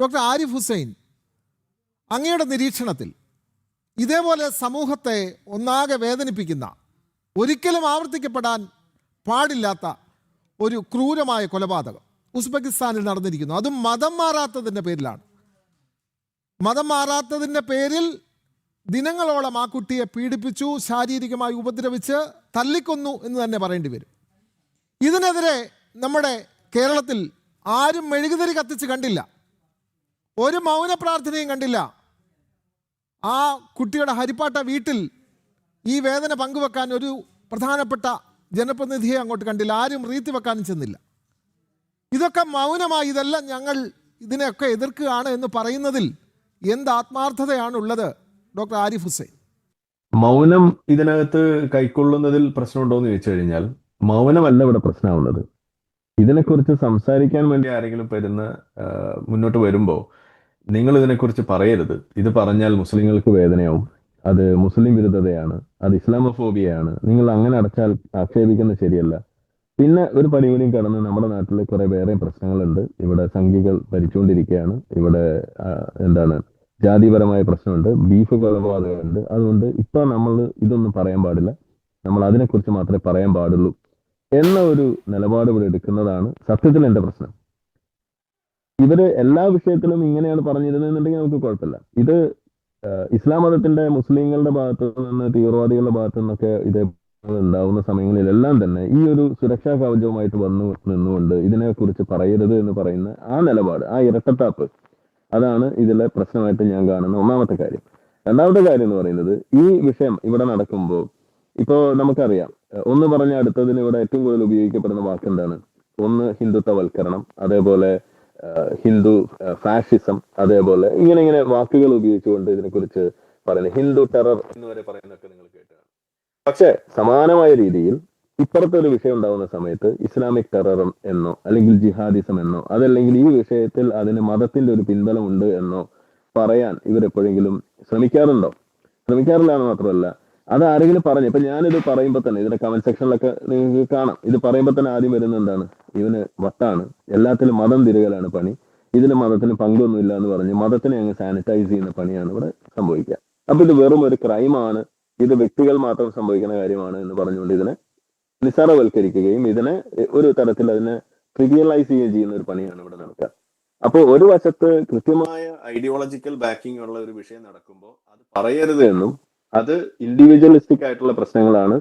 Doctor Arif Hussain, അങ്ങയുടെ നിരീക്ഷണത്തിൽ ഇതേപോലെ സമൂഹത്തെ ഒന്നാകെ വേദനിപ്പിക്കുന്ന, ഒരിക്കലും ആവർത്തിക്കപ്പെടാൻ പാടില്ലാത്ത ഒരു ക്രൂരമായ കൊലപാതകം ഉസ്ബെക്കിസ്ഥാനിൽ നടന്നിരിക്കുന്നു. അതും മതം മാറാത്തതിൻ്റെ പേരിലാണ്. മതം മാറാത്തതിൻ്റെ പേരിൽ ദിനങ്ങളോളം ആ കുട്ടിയെ പീഡിപ്പിച്ചു, ശാരീരികമായി ഉപദ്രവിച്ച് തല്ലിക്കൊന്നു എന്ന് തന്നെ പറയേണ്ടി വരും. ഇതിനെതിരെ നമ്മുടെ കേരളത്തിൽ ആരും മെഴുകുതിരി കത്തിച്ച് കണ്ടില്ല, ഒരു മൗന പ്രാർത്ഥനയും കണ്ടില്ല. ആ കുട്ടിയുടെ ഹരിപ്പാട്ട വീട്ടിൽ ഈ വേദന പങ്കുവെക്കാൻ ഒരു പ്രധാനപ്പെട്ട ജനപ്രതിനിധിയെ അങ്ങോട്ട് കണ്ടില്ല, ആരും റീത്തി വെക്കാനും ചെന്നില്ല. ഇതൊക്കെ മൗനമായി, ഇതെല്ലാം ഞങ്ങൾ ഇതിനെയൊക്കെ എതിർക്കുകയാണ് എന്ന് പറയുന്നതിൽ എന്ത് ആത്മാർത്ഥതയാണുള്ളത് ഡോക്ടർ ആരിഫ് ഹുസൈൻ? മൗനം ഇതിനകത്ത് കൈക്കൊള്ളുന്നതിൽ പ്രശ്നമുണ്ടോ എന്ന് ചോദിച്ചു കഴിഞ്ഞാൽ മൗനമല്ല ഇവിടെ പ്രശ്നമാവുന്നത്. ഇതിനെക്കുറിച്ച് സംസാരിക്കാൻ വേണ്ടി ആരെങ്കിലും മുന്നോട്ട് വരുമ്പോൾ നിങ്ങൾ ഇതിനെക്കുറിച്ച് പറയരുത്, ഇത് പറഞ്ഞാൽ മുസ്ലിങ്ങൾക്ക് വേദനയാവും, അത് മുസ്ലിം വിരുദ്ധതയാണ്, അത് ഇസ്ലാമോഫോബിയയാണ്, നിങ്ങൾ അങ്ങനെ ആക്ഷേപിക്കുന്നത് ശരിയല്ല. പിന്നെ ഒരു പടികൂടിയും കടന്ന് നമ്മുടെ നാട്ടിൽ കുറെ വേറെ പ്രശ്നങ്ങളുണ്ട്. ഇവിടെ സംഘികൾ ഭരിച്ചുകൊണ്ടിരിക്കുകയാണ്, ഇവിടെ ജാതിപരമായ പ്രശ്നമുണ്ട്, ബീഫ് കൊലപാതകമുണ്ട്. അതുകൊണ്ട് ഇപ്പൊ നമ്മൾ ഇതൊന്നും പറയാൻ പാടില്ല, നമ്മൾ അതിനെക്കുറിച്ച് മാത്രമേ പറയാൻ പാടുള്ളൂ എന്ന ഒരു നിലപാട് ഇവിടെ എടുക്കുന്നതാണ് സത്യത്തിൽ എന്റെ പ്രശ്നം. ഇവര് എല്ലാ വിഷയത്തിലും ഇങ്ങനെയാണ് പറഞ്ഞിരുന്നെന്നുണ്ടെങ്കിൽ നമുക്ക് കുഴപ്പമില്ല. ഇത് ഇസ്ലാം മതത്തിന്റെ മുസ്ലിങ്ങളുടെ ഭാഗത്തു നിന്ന്, തീവ്രവാദികളുടെ ഭാഗത്തു നിന്നൊക്കെ ഇത് ഉണ്ടാവുന്ന സമയങ്ങളിലെല്ലാം തന്നെ ഈ ഒരു സുരക്ഷാ കവചവുമായിട്ട് നിന്നുകൊണ്ട് ഇതിനെക്കുറിച്ച് പറയരുത് എന്ന് പറയുന്ന ആ നിലപാട്, ആ ഇരട്ടത്താപ്പ്, അതാണ് ഇതിലെ പ്രശ്നമായിട്ട് ഞാൻ കാണുന്ന ഒന്നാമത്തെ കാര്യം. രണ്ടാമത്തെ കാര്യം എന്ന് പറയുന്നത്, ഈ വിഷയം ഇവിടെ നടക്കുമ്പോൾ ഇപ്പോ നമുക്കറിയാം, ഒന്ന് പറഞ്ഞ അടുത്തതിന് ഇവിടെ ഏറ്റവും കൂടുതൽ ഉപയോഗിക്കപ്പെടുന്ന വാക്ക് എന്താണ്? ഒന്ന് ഹിന്ദുത്വവൽക്കരണം, അതേപോലെ ഹിന്ദു ഫാഷിസം, അതേപോലെ ഇങ്ങനെ വാക്കുകൾ ഉപയോഗിച്ചുകൊണ്ട് ഇതിനെക്കുറിച്ച് പറയുന്നത് ഹിന്ദു ടെറർ എന്ന് വരെ പറയുന്നതൊക്കെ നിങ്ങൾ കേട്ടാണ്. പക്ഷെ സമാനമായ രീതിയിൽ ഇപ്പുറത്തെ ഒരു വിഷയം ഉണ്ടാകുന്ന സമയത്ത് ഇസ്ലാമിക് ടെറർ എന്നോ അല്ലെങ്കിൽ ജിഹാദിസം എന്നോ അതല്ലെങ്കിൽ ഈ വിഷയത്തിൽ അതിന് മതത്തിന്റെ ഒരു പിൻബലമുണ്ട് എന്നോ പറയാൻ ഇവരെപ്പോഴെങ്കിലും ശ്രമിക്കാറുണ്ടോ? ശ്രമിക്കാറില്ലാന്ന് മാത്രമല്ല, അത് ആരെങ്കിലും പറഞ്ഞു. ഇപ്പൊ ഞാനിത് പറയുമ്പോൾ തന്നെ ഇതിന്റെ കമന്റ് സെക്ഷനിലൊക്കെ നിങ്ങൾക്ക് കാണാം, ഇത് പറയുമ്പോൾ തന്നെ ആദ്യം വരുന്നത് എന്താണ്? ഇവന് വട്ടാണ്, എല്ലാത്തിലും മതം തിരുകലാണ് പണി, ഇതിന് മതത്തിന് പങ്കൊന്നുമില്ല എന്ന് പറഞ്ഞ് മതത്തിനെ അങ്ങ് സാനിറ്റൈസ് ചെയ്യുന്ന പണിയാണ് ഇവിടെ സംഭവിക്കുക. അപ്പൊ ഇത് വെറും ഒരു ക്രൈമാണ്, ഇത് വ്യക്തികൾ മാത്രം സംഭവിക്കുന്ന കാര്യമാണ് എന്ന് പറഞ്ഞുകൊണ്ട് ഇതിനെ നിസ്സാരവൽക്കരിക്കുകയും ഇതിനെ ഒരു തരത്തിൽ അതിനെ ട്രിവിയലൈസ് ചെയ്യുന്ന ഒരു പണിയാണ് ഇവിടെ നടക്കുക. അപ്പോൾ ഒരു വശത്ത് കൃത്യമായ ഐഡിയോളജിക്കൽ ബാക്കിംഗ് ഉള്ള ഒരു വിഷയം നടക്കുമ്പോൾ അത് പറയരുത് എന്നും അത് ഇൻഡിവിജ്വലിസ്റ്റിക് ആയിട്ടുള്ള പ്രശ്നങ്ങളാണ്,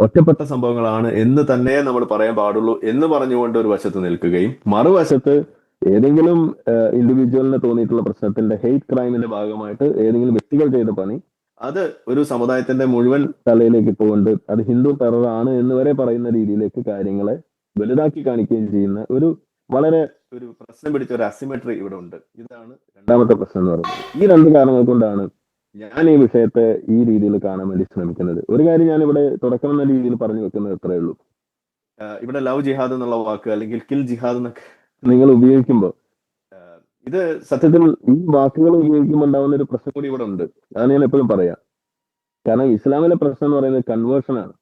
ഒറ്റപ്പെട്ട സംഭവങ്ങളാണ് എന്ന് തന്നെ നമ്മൾ പറയാൻ പാടുള്ളൂ എന്ന് പറഞ്ഞുകൊണ്ട് ഒരു വശത്ത് നിൽക്കുകയും, മറുവശത്ത് ഏതെങ്കിലും ഇൻഡിവിജ്വലിന് തോന്നിയിട്ടുള്ള പ്രശ്നത്തിന്റെ ഹെയ്റ്റ് ക്രൈമിന്റെ ഭാഗമായിട്ട് ഏതെങ്കിലും വ്യക്തികൾ ചെയ്ത പണി അത് ഒരു സമുദായത്തിന്റെ മുഴുവൻ തലയിലേക്ക് ഇട്ടുകൊണ്ട് അത് ഹിന്ദു ടെറർ ആണ് എന്ന് വരെ പറയുന്ന രീതിയിലേക്ക് കാര്യങ്ങളെ വലുതാക്കി കാണിക്കുകയും ചെയ്യുന്ന വളരെ പ്രശ്നം പിടിച്ച ഒരു അസിമെട്രി ഇവിടെ ഉണ്ട്. ഇതാണ് രണ്ടാമത്തെ പ്രശ്നം എന്ന് പറയുന്നത്. ഈ രണ്ട് കാരണങ്ങൾ കൊണ്ടാണ് ഞാൻ ഈ വിഷയത്തെ ഈ രീതിയിൽ കാണാൻ വേണ്ടി ശ്രമിക്കുന്നത്. ഒരു കാര്യം ഞാൻ ഇവിടെ തുടക്കം എന്ന രീതിയിൽ പറഞ്ഞു വെക്കുന്നത് ഇത്രയേ ഉള്ളൂ. ഇവിടെ ലവ് ജിഹാദ് എന്നുള്ള വാക്ക് അല്ലെങ്കിൽ കിൽ ജിഹാദ് എന്നൊക്കെ നിങ്ങൾ ഉപയോഗിക്കുമ്പോൾ ഇത് സത്യത്തിൽ ഈ വാക്കുകൾ ഉപയോഗിക്കുമ്പോൾ ഉണ്ടാവുന്ന ഒരു പ്രശ്നം കൂടി ഇവിടെ ഉണ്ട്. അതാണ് ഞാൻ എപ്പോഴും പറയാം. കാരണം ഇസ്ലാമിലെ പ്രശ്നം എന്ന് പറയുന്നത് കൺവേർഷനാണ്.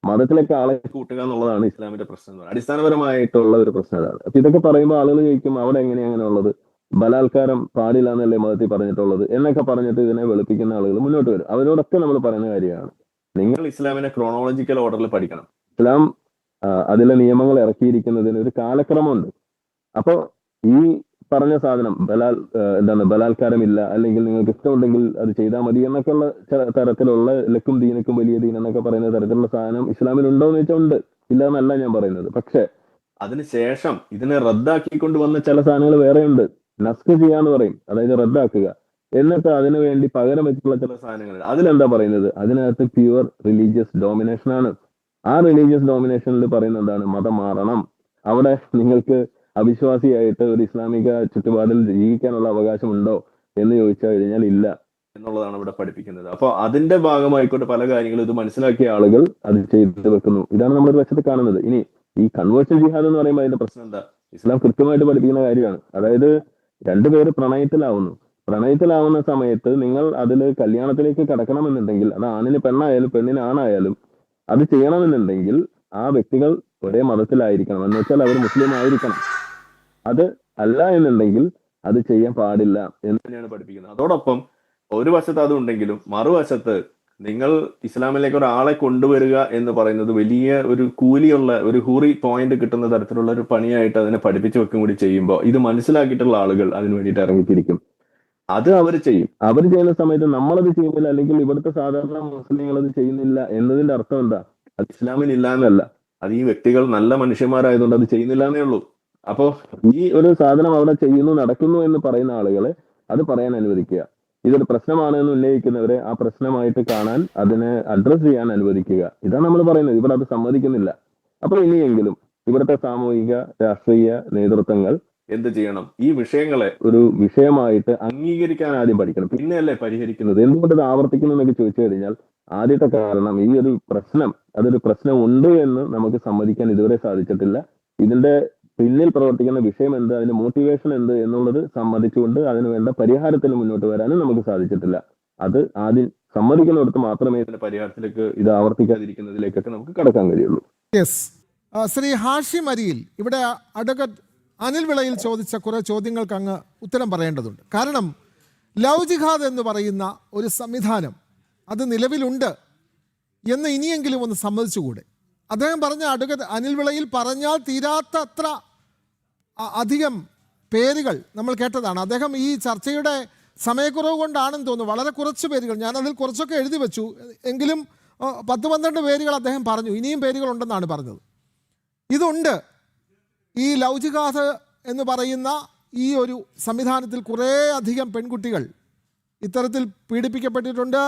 മതത്തിലേക്ക് ആളെ കൂട്ടുക എന്നുള്ളതാണ് ഇസ്ലാമിന്റെ പ്രശ്നം എന്ന് പറയുന്നത്. അടിസ്ഥാനപരമായിട്ടുള്ള ഒരു പ്രശ്നം അതാണ്. അപ്പൊ ഇതൊക്കെ പറയുമ്പോൾ ആളുകൾ ചോദിക്കും, അവിടെ എങ്ങനെയാണ് അങ്ങനെ ഉള്ളത്? ബലാത്കാരം പാടില്ല എന്നല്ലേ മതത്തിൽ പറഞ്ഞിട്ടുള്ളത് എന്നൊക്കെ പറഞ്ഞിട്ട് ഇതിനെ വെളുപ്പിക്കുന്ന ആളുകൾ മുന്നോട്ട് വരും. അവരോടൊക്കെ നമ്മൾ പറയുന്ന കാര്യമാണ്, നിങ്ങൾ ഇസ്ലാമിനെ ക്രോണോളജിക്കൽ ഓർഡറിൽ പഠിക്കണം. ഇസ്ലാം അതിലെ നിയമങ്ങൾ ഇറക്കിയിരിക്കുന്നതിന് ഒരു കാലക്രമമുണ്ട്. അപ്പൊ ഈ പറഞ്ഞ സാധനം ബലാത്കാരമില്ല, അല്ലെങ്കിൽ നിങ്ങൾക്ക് ഇഷ്ടമുണ്ടെങ്കിൽ അത് ചെയ്താൽ മതി എന്നൊക്കെ ഉള്ള തരത്തിലുള്ള ലക്കും ദീനക്കും വലിയ ദീൻ എന്നൊക്കെ പറയുന്ന തരത്തിലുള്ള സാധനം ഇസ്ലാമിൽ ഉണ്ടോ എന്ന് വെച്ചാൽ ഉണ്ട്, ഇല്ല എന്നല്ല ഞാൻ പറയുന്നത്. പക്ഷെ അതിനുശേഷം ഇതിനെ റദ്ദാക്കിക്കൊണ്ട് വന്ന ചില സാധനങ്ങൾ വേറെയുണ്ട്. നസ്ക് ചെയ്യാന്ന് പറയും, അതായത് റദ്ദാക്കുക. എന്നിട്ട് അതിനു വേണ്ടി പകരം വെച്ചിട്ടുള്ള ചില സാധനങ്ങൾ, അതിലെന്താ പറയുന്നത്? അതിനകത്ത് പ്യുവർ റിലീജിയസ് ഡോമിനേഷൻ ആണ്. ആ റിലീജിയസ് ഡോമിനേഷനിൽ പറയുന്നത് എന്താണ്? മതം മാറണം. അവിടെ നിങ്ങൾക്ക് അവിശ്വാസിയായിട്ട് ഒരു ഇസ്ലാമിക ചുറ്റുപാടിൽ ജീവിക്കാനുള്ള അവകാശം ഉണ്ടോ എന്ന് ചോദിച്ചു കഴിഞ്ഞാൽ ഇല്ല എന്നുള്ളതാണ് ഇവിടെ പഠിപ്പിക്കുന്നത്. അപ്പൊ അതിന്റെ ഭാഗമായിക്കോട്ടെ പല കാര്യങ്ങളും ഇത് മനസ്സിലാക്കിയ ആളുകൾ അത് ചെയ്ത് വെക്കുന്നു. ഇതാണ് നമ്മൾ വശത്ത് കാണുന്നത്. ഇനി ഈ കൺവേർഷൻ ജിഹാദ് എന്ന് പറയുമ്പോൾ അതിന്റെ പ്രശ്നം എന്താ? ഇസ്ലാം കൃത്യമായിട്ട് പഠിപ്പിക്കുന്ന കാര്യമാണ്. അതായത് രണ്ടുപേര് പ്രണയത്തിലാവുന്ന സമയത്ത് നിങ്ങൾ അതിൽ കല്യാണത്തിലേക്ക് കടക്കണമെന്നുണ്ടെങ്കിൽ, അത് ആണിന് പെണ്ണായാലും പെണ്ണിന് ആണായാലും, അത് ചെയ്യണമെന്നുണ്ടെങ്കിൽ ആ വ്യക്തികൾ ഒരേ മതത്തിലായിരിക്കണം. എന്ന് വെച്ചാൽ അവർ മുസ്ലിം ആയിരിക്കണം. അത് അല്ല എന്നുണ്ടെങ്കിൽ അത് ചെയ്യാൻ പാടില്ല എന്ന് തന്നെയാണ് പഠിപ്പിക്കുന്നത്. അതോടൊപ്പം ഒരു വശത്ത് അതുണ്ടെങ്കിലും മറുവശത്ത് നിങ്ങൾ ഇസ്ലാമിലേക്ക് ഒരാളെ കൊണ്ടുവരിക എന്ന് പറയുന്നത് വലിയ ഒരു കൂലിയുള്ള ഒരു ഹൂറി പോയിന്റ് കിട്ടുന്ന തരത്തിലുള്ള ഒരു പണിയായിട്ട് അതിനെ പഠിപ്പിച്ചു വെക്കും കൂടി ചെയ്യുമ്പോൾ ഇത് മനസ്സിലാക്കിയിട്ടുള്ള ആളുകൾ അതിന് വേണ്ടിയിട്ട് ഇറങ്ങിത്തിരിക്കും. അത് അവർ ചെയ്യും. അവർ ചെയ്യുന്ന സമയത്ത് നമ്മളത് ചെയ്യുന്നില്ല, അല്ലെങ്കിൽ ഇവിടുത്തെ സാധാരണ മുസ്ലിങ്ങൾ അത് ചെയ്യുന്നില്ല എന്നതിന്റെ അർത്ഥം എന്താ? അത് ഇസ്ലാമിലില്ല എന്നല്ല, അത് ഈ വ്യക്തികൾ നല്ല മനുഷ്യന്മാരായതുകൊണ്ട് അത് ചെയ്യുന്നില്ല എന്നേ ഉള്ളൂ. അപ്പോ ഈ ഒരു സാധനം അവിടെ ചെയ്യുന്നു, നടക്കുന്നു എന്ന് പറയുന്ന ആളുകളെ അത് പറയാൻ അനുവദിക്കുക. ഇതൊരു പ്രശ്നമാണ് എന്ന് ഉന്നയിക്കുന്നവരെ ആ പ്രശ്നമായിട്ട് കാണാൻ, അതിനെ അഡ്രസ് ചെയ്യാൻ അനുവദിക്കുക. ഇതാണ് നമ്മൾ പറയുന്നത്. ഇവിടെ അത് സമ്മതിക്കുന്നില്ല. അപ്പോൾ ഇനിയെങ്കിലും ഇവിടുത്തെ സാമൂഹിക രാഷ്ട്രീയ നേതൃത്വങ്ങൾ എന്ത് ചെയ്യണം? ഈ വിഷയങ്ങളെ ഒരു വിഷയമായിട്ട് അംഗീകരിക്കാൻ ആദ്യം പഠിക്കണം, പിന്നെയല്ലേ പരിഹരിക്കുന്നത്. എന്തുകൊണ്ട് ഇത് ആവർത്തിക്കുന്നു എന്നൊക്കെ ചോദിച്ചു കഴിഞ്ഞാൽ ആദ്യത്തെ കാരണം ഈ ഒരു പ്രശ്നം, അതൊരു പ്രശ്നം ഉണ്ട് എന്ന് നമുക്ക് സമ്മതിക്കാൻ ഇതുവരെ സാധിച്ചിട്ടില്ല. ഇതിന്റെ പിന്നിൽ പ്രവർത്തിക്കുന്ന വിഷയം എന്ത്, അതിന്റെ മോട്ടിവേഷൻ എന്ത് എന്നുള്ളത് സമ്മതിച്ചുകൊണ്ട് അതിന് വേണ്ട പരിഹാരത്തിന് മുന്നോട്ട് വരാനും നമുക്ക് സാധിച്ചിട്ടില്ല. അത് ആദ്യം സമ്മതിക്കുന്നിടത്ത് മാത്രമേ ഇതിന്റെ പരിഹാരത്തിലേക്ക്, ഇത് ആവർത്തിക്കാതിരിക്കുന്നതിലേക്കൊക്കെ നമുക്ക് കടക്കാൻ കഴിയുള്ളൂ. യെസ്, ശ്രീ ഹാഷിം അരിയിൽ, ഇവിടെ അഡ്വക്കേറ്റ് അനിൽ വിളയിൽ ചോദിച്ച കുറേ ചോദ്യങ്ങൾക്ക് അങ്ങ് ഉത്തരം പറയേണ്ടതുണ്ട്. കാരണം ലവ് ജിഹാദ് എന്ന് പറയുന്ന ഒരു സംവിധാനം അത് നിലവിലുണ്ട് എന്ന് ഇനിയെങ്കിലും ഒന്ന് സമ്മതിച്ചുകൂടെ? അദ്ദേഹം പറഞ്ഞ അഡ്വക്കേറ്റ് അനിൽ വിളയിൽ പറഞ്ഞാൽ തീരാത്ത അത്ര അധികം പേരുകൾ നമ്മൾ കേട്ടതാണ്. അദ്ദേഹം ഈ ചർച്ചയുടെ സമയക്കുറവ് കൊണ്ടാണെന്ന് തോന്നുന്നു വളരെ കുറച്ച് പേരുകൾ, ഞാനതിൽ കുറച്ചൊക്കെ എഴുതി വെച്ചു, എങ്കിലും 10-12 പേരുകൾ അദ്ദേഹം പറഞ്ഞു. ഇനിയും പേരുകളുണ്ടെന്നാണ് പറഞ്ഞത്. ഇതുണ്ട്. ഈ ലവ് ജിഹാദ് എന്ന് പറയുന്ന ഈ ഒരു സംവിധാനത്തിൽ കുറേ അധികം പെൺകുട്ടികൾ ഇത്തരത്തിൽ പീഡിപ്പിക്കപ്പെട്ടിട്ടുണ്ട്.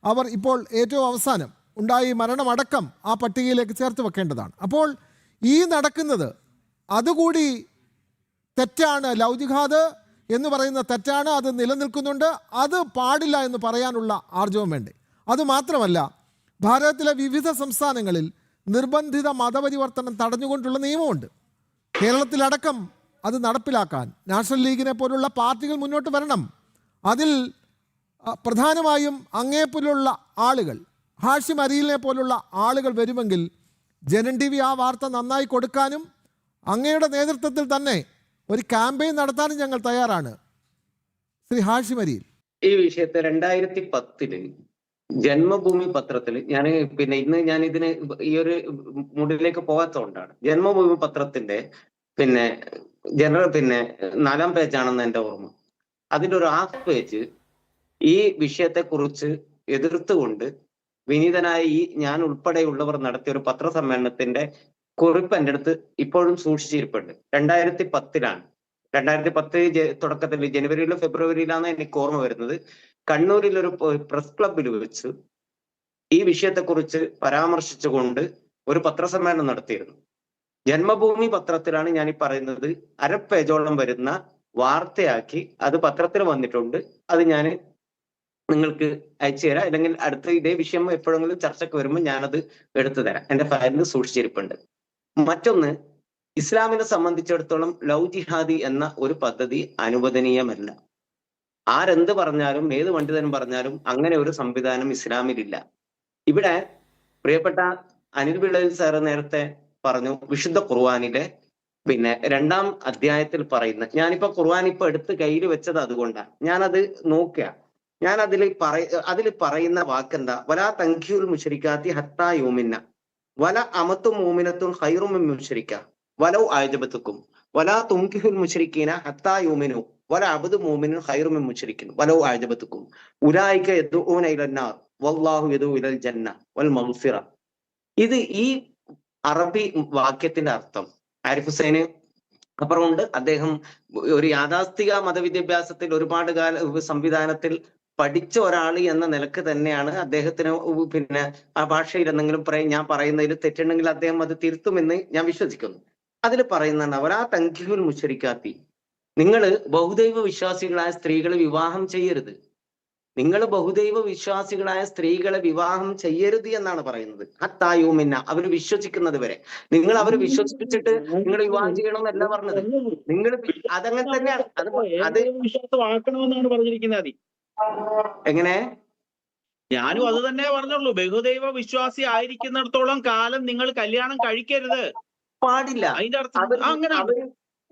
അവർ ഇപ്പോൾ ഏറ്റവും അവസാനം ഉണ്ടായി മരണമടക്കം ആ പട്ടികയിലേക്ക് ചേർത്ത് വെക്കേണ്ടതാണ്. അപ്പോൾ ഈ നടക്കുന്നത് അതുകൂടി തെറ്റാണ്. ലവ് ജിഹാദ് എന്ന് പറയുന്ന തെറ്റാണ്, അത് നിലനിൽക്കുന്നുണ്ട്, അത് പാടില്ല എന്ന് പറയാനുള്ള ആർജവം വേണ്ടേ? അതുമാത്രമല്ല, ഭാരതത്തിലെ വിവിധ സംസ്ഥാനങ്ങളിൽ നിർബന്ധിത മതപരിവർത്തനം തടഞ്ഞുകൊണ്ടുള്ള നിയമമുണ്ട്. കേരളത്തിലടക്കം അത് നടപ്പിലാക്കാൻ നാഷണൽ ലീഗിനെ പോലുള്ള പാർട്ടികൾ മുന്നോട്ട് വരണം. അതിൽ പ്രധാനമായും അങ്ങേപ്പോലുള്ള ആളുകൾ, ഹാഷിം അരിയിലിനെ പോലുള്ള ആളുകൾ വരുമെങ്കിൽ ജനൻ ടി വി ആ വാർത്ത നന്നായി കൊടുക്കാനും അങ്ങയുടെ നേതൃത്വത്തിൽ തന്നെ ഒരു ക്യാമ്പയിൻ നടത്താനും ഞങ്ങൾ തയ്യാറാണ്. ശ്രീ ഹാഷിം അരിയിൽ, ഈ വിഷയത്തെ 2010 ജന്മഭൂമി പത്രത്തിൽ ഇന്ന് ഞാൻ ഇതിന് ഈ ഒരു മൂഡിലേക്ക് പോകാത്തതുകൊണ്ടാണ്. ജന്മഭൂമി പത്രത്തിന്റെ ജനറൽ 4-ാം പേജാണെന്ന് എന്റെ ഓർമ്മ. അതിന്റെ ഒരു ഹാഫ് പേജ് ഈ വിഷയത്തെ കുറിച്ച് എതിർത്തുകൊണ്ട് വിനീതനായ ഞാൻ ഉൾപ്പെടെയുള്ളവർ നടത്തിയ ഒരു പത്രസമ്മേളനത്തിന്റെ കുറിപ്പ് എൻ്റെ അടുത്ത് ഇപ്പോഴും സൂക്ഷിച്ചിരിപ്പുണ്ട്. 2010 2010 തുടക്കത്തിൽ ജനുവരിയിലോ ഫെബ്രുവരിയിലാണ് എനിക്ക് ഓർമ്മ വരുന്നത്. കണ്ണൂരിൽ ഒരു പ്രസ് ക്ലബിൽ വെച്ച് ഈ വിഷയത്തെക്കുറിച്ച് പരാമർശിച്ചുകൊണ്ട് ഒരു പത്രസമ്മേളനം നടത്തിയിരുന്നു. ജന്മഭൂമി പത്രത്തിലാണ് ഞാൻ ഈ പറയുന്നത്. 1/2 പേജോളം വരുന്ന വാർത്തയാക്കി അത് പത്രത്തിൽ വന്നിട്ടുണ്ട്. അത് ഞാൻ നിങ്ങൾക്ക് അയച്ചു തരാം, അല്ലെങ്കിൽ അടുത്ത ഇതേ വിഷയം എപ്പോഴെങ്കിലും ചർച്ചയ്ക്ക് വരുമ്പോൾ ഞാനത് എടുത്തു തരാം. എന്റെ ഫയലിൽ സൂക്ഷിച്ചിരിപ്പുണ്ട്. മറ്റൊന്ന്, ഇസ്ലാമിനെ സംബന്ധിച്ചിടത്തോളം ലവ് ജിഹാദി എന്ന ഒരു പദ്ധതി അനുവദനീയമല്ല. ആരെന്ത് പറഞ്ഞാലും ഏത് പണ്ഡിതനും പറഞ്ഞാലും അങ്ങനെ ഒരു സംവിധാനം ഇസ്ലാമിലില്ല. ഇവിടെ പ്രിയപ്പെട്ട അനിൽ വിളയിൽ സാറ് നേരത്തെ പറഞ്ഞു, വിശുദ്ധ ഖുർആനിലെ 2-ാം അധ്യായത്തിൽ പറയുന്ന, ഞാനിപ്പോ ഖുർആൻ എടുത്ത് കയ്യിൽ വെച്ചത് അതുകൊണ്ടാണ്, ഞാനത് നോക്കുക. ഞാൻ അതിൽ പറയുന്ന വാക്കെന്താ? വലാ തൻകിഹുൽ മുശ്രിക്കാത്തി ഹത്താ യൂമിന്ന വല അമത്തും മൂമിനത്തും ഖൈറും മിൻ മുശ്രിക്ക വലൗ അഅജബതുക്കും വലാ തുൻകിഹുൽ മുശ്രിക്കീന ഹത്താ യൂമിനു വല അബ്ദു മൂമിനുൻ ഖൈറും മിൻ മുശ്രിക്കിൻ വലൗ അഅജബതുക്കും ഉലൈക യദ്ഊന ഇലന്നാർ വല്ലാഹു യദൂ ഇലൽ ജന്ന വൽ മഗ്ഫിറ. ഇത് ഈ അറബി വാക്യത്തിന്റെ അർത്ഥം ആരിഫ് ഹുസൈന് അപ്പുറമുണ്ട്. അദ്ദേഹം ഒരു യാഥാസ്ഥിക മതവിദ്യാഭ്യാസത്തിൽ ഒരുപാട് സംവിധാനത്തിൽ പഠിച്ച ഒരാൾ എന്ന നിലക്ക് തന്നെയാണ് അദ്ദേഹത്തിന് ആ ഭാഷയിൽ എന്തെങ്കിലും ഞാൻ പറയുന്നതിൽ തെറ്റുണ്ടെങ്കിൽ അദ്ദേഹം അത് തിരുത്തുമെന്ന് ഞാൻ വിശ്വസിക്കുന്നു. അതിൽ പറയുന്നുണ്ട്, അവരാ തൻകിഹുൽ മുശ്രിക്കാത്തി, നിങ്ങൾ ബഹുദൈവ വിശ്വാസികളായ സ്ത്രീകളെ വിവാഹം ചെയ്യരുത്. നിങ്ങൾ ബഹുദൈവ വിശ്വാസികളായ സ്ത്രീകളെ വിവാഹം ചെയ്യരുത് എന്നാണ് പറയുന്നത്. ഹത്തായൂമിന്ന, അവർ വിശ്വസിക്കുന്നത് വരെ. നിങ്ങൾ അവരെ വിശ്വസിപ്പിച്ചിട്ട് നിങ്ങൾ വിവാഹം ചെയ്യണമെന്നല്ല പറഞ്ഞത്. നിങ്ങൾ അതങ്ങനെ തന്നെയാണ്. അത് വിശ്വാസമാക്കണമെന്നാണ് പറഞ്ഞിരിക്കുന്നത്. എങ്ങനെ? ഞാനും അത് തന്നെ പറഞ്ഞുള്ളൂ. ബഹുദൈവ വിശ്വാസി ആയിരിക്കുന്നിടത്തോളം കാലം നിങ്ങൾ കല്യാണം കഴിക്കരുത്, പാടില്ല. അതിന്റെ അർത്ഥം അങ്ങനെ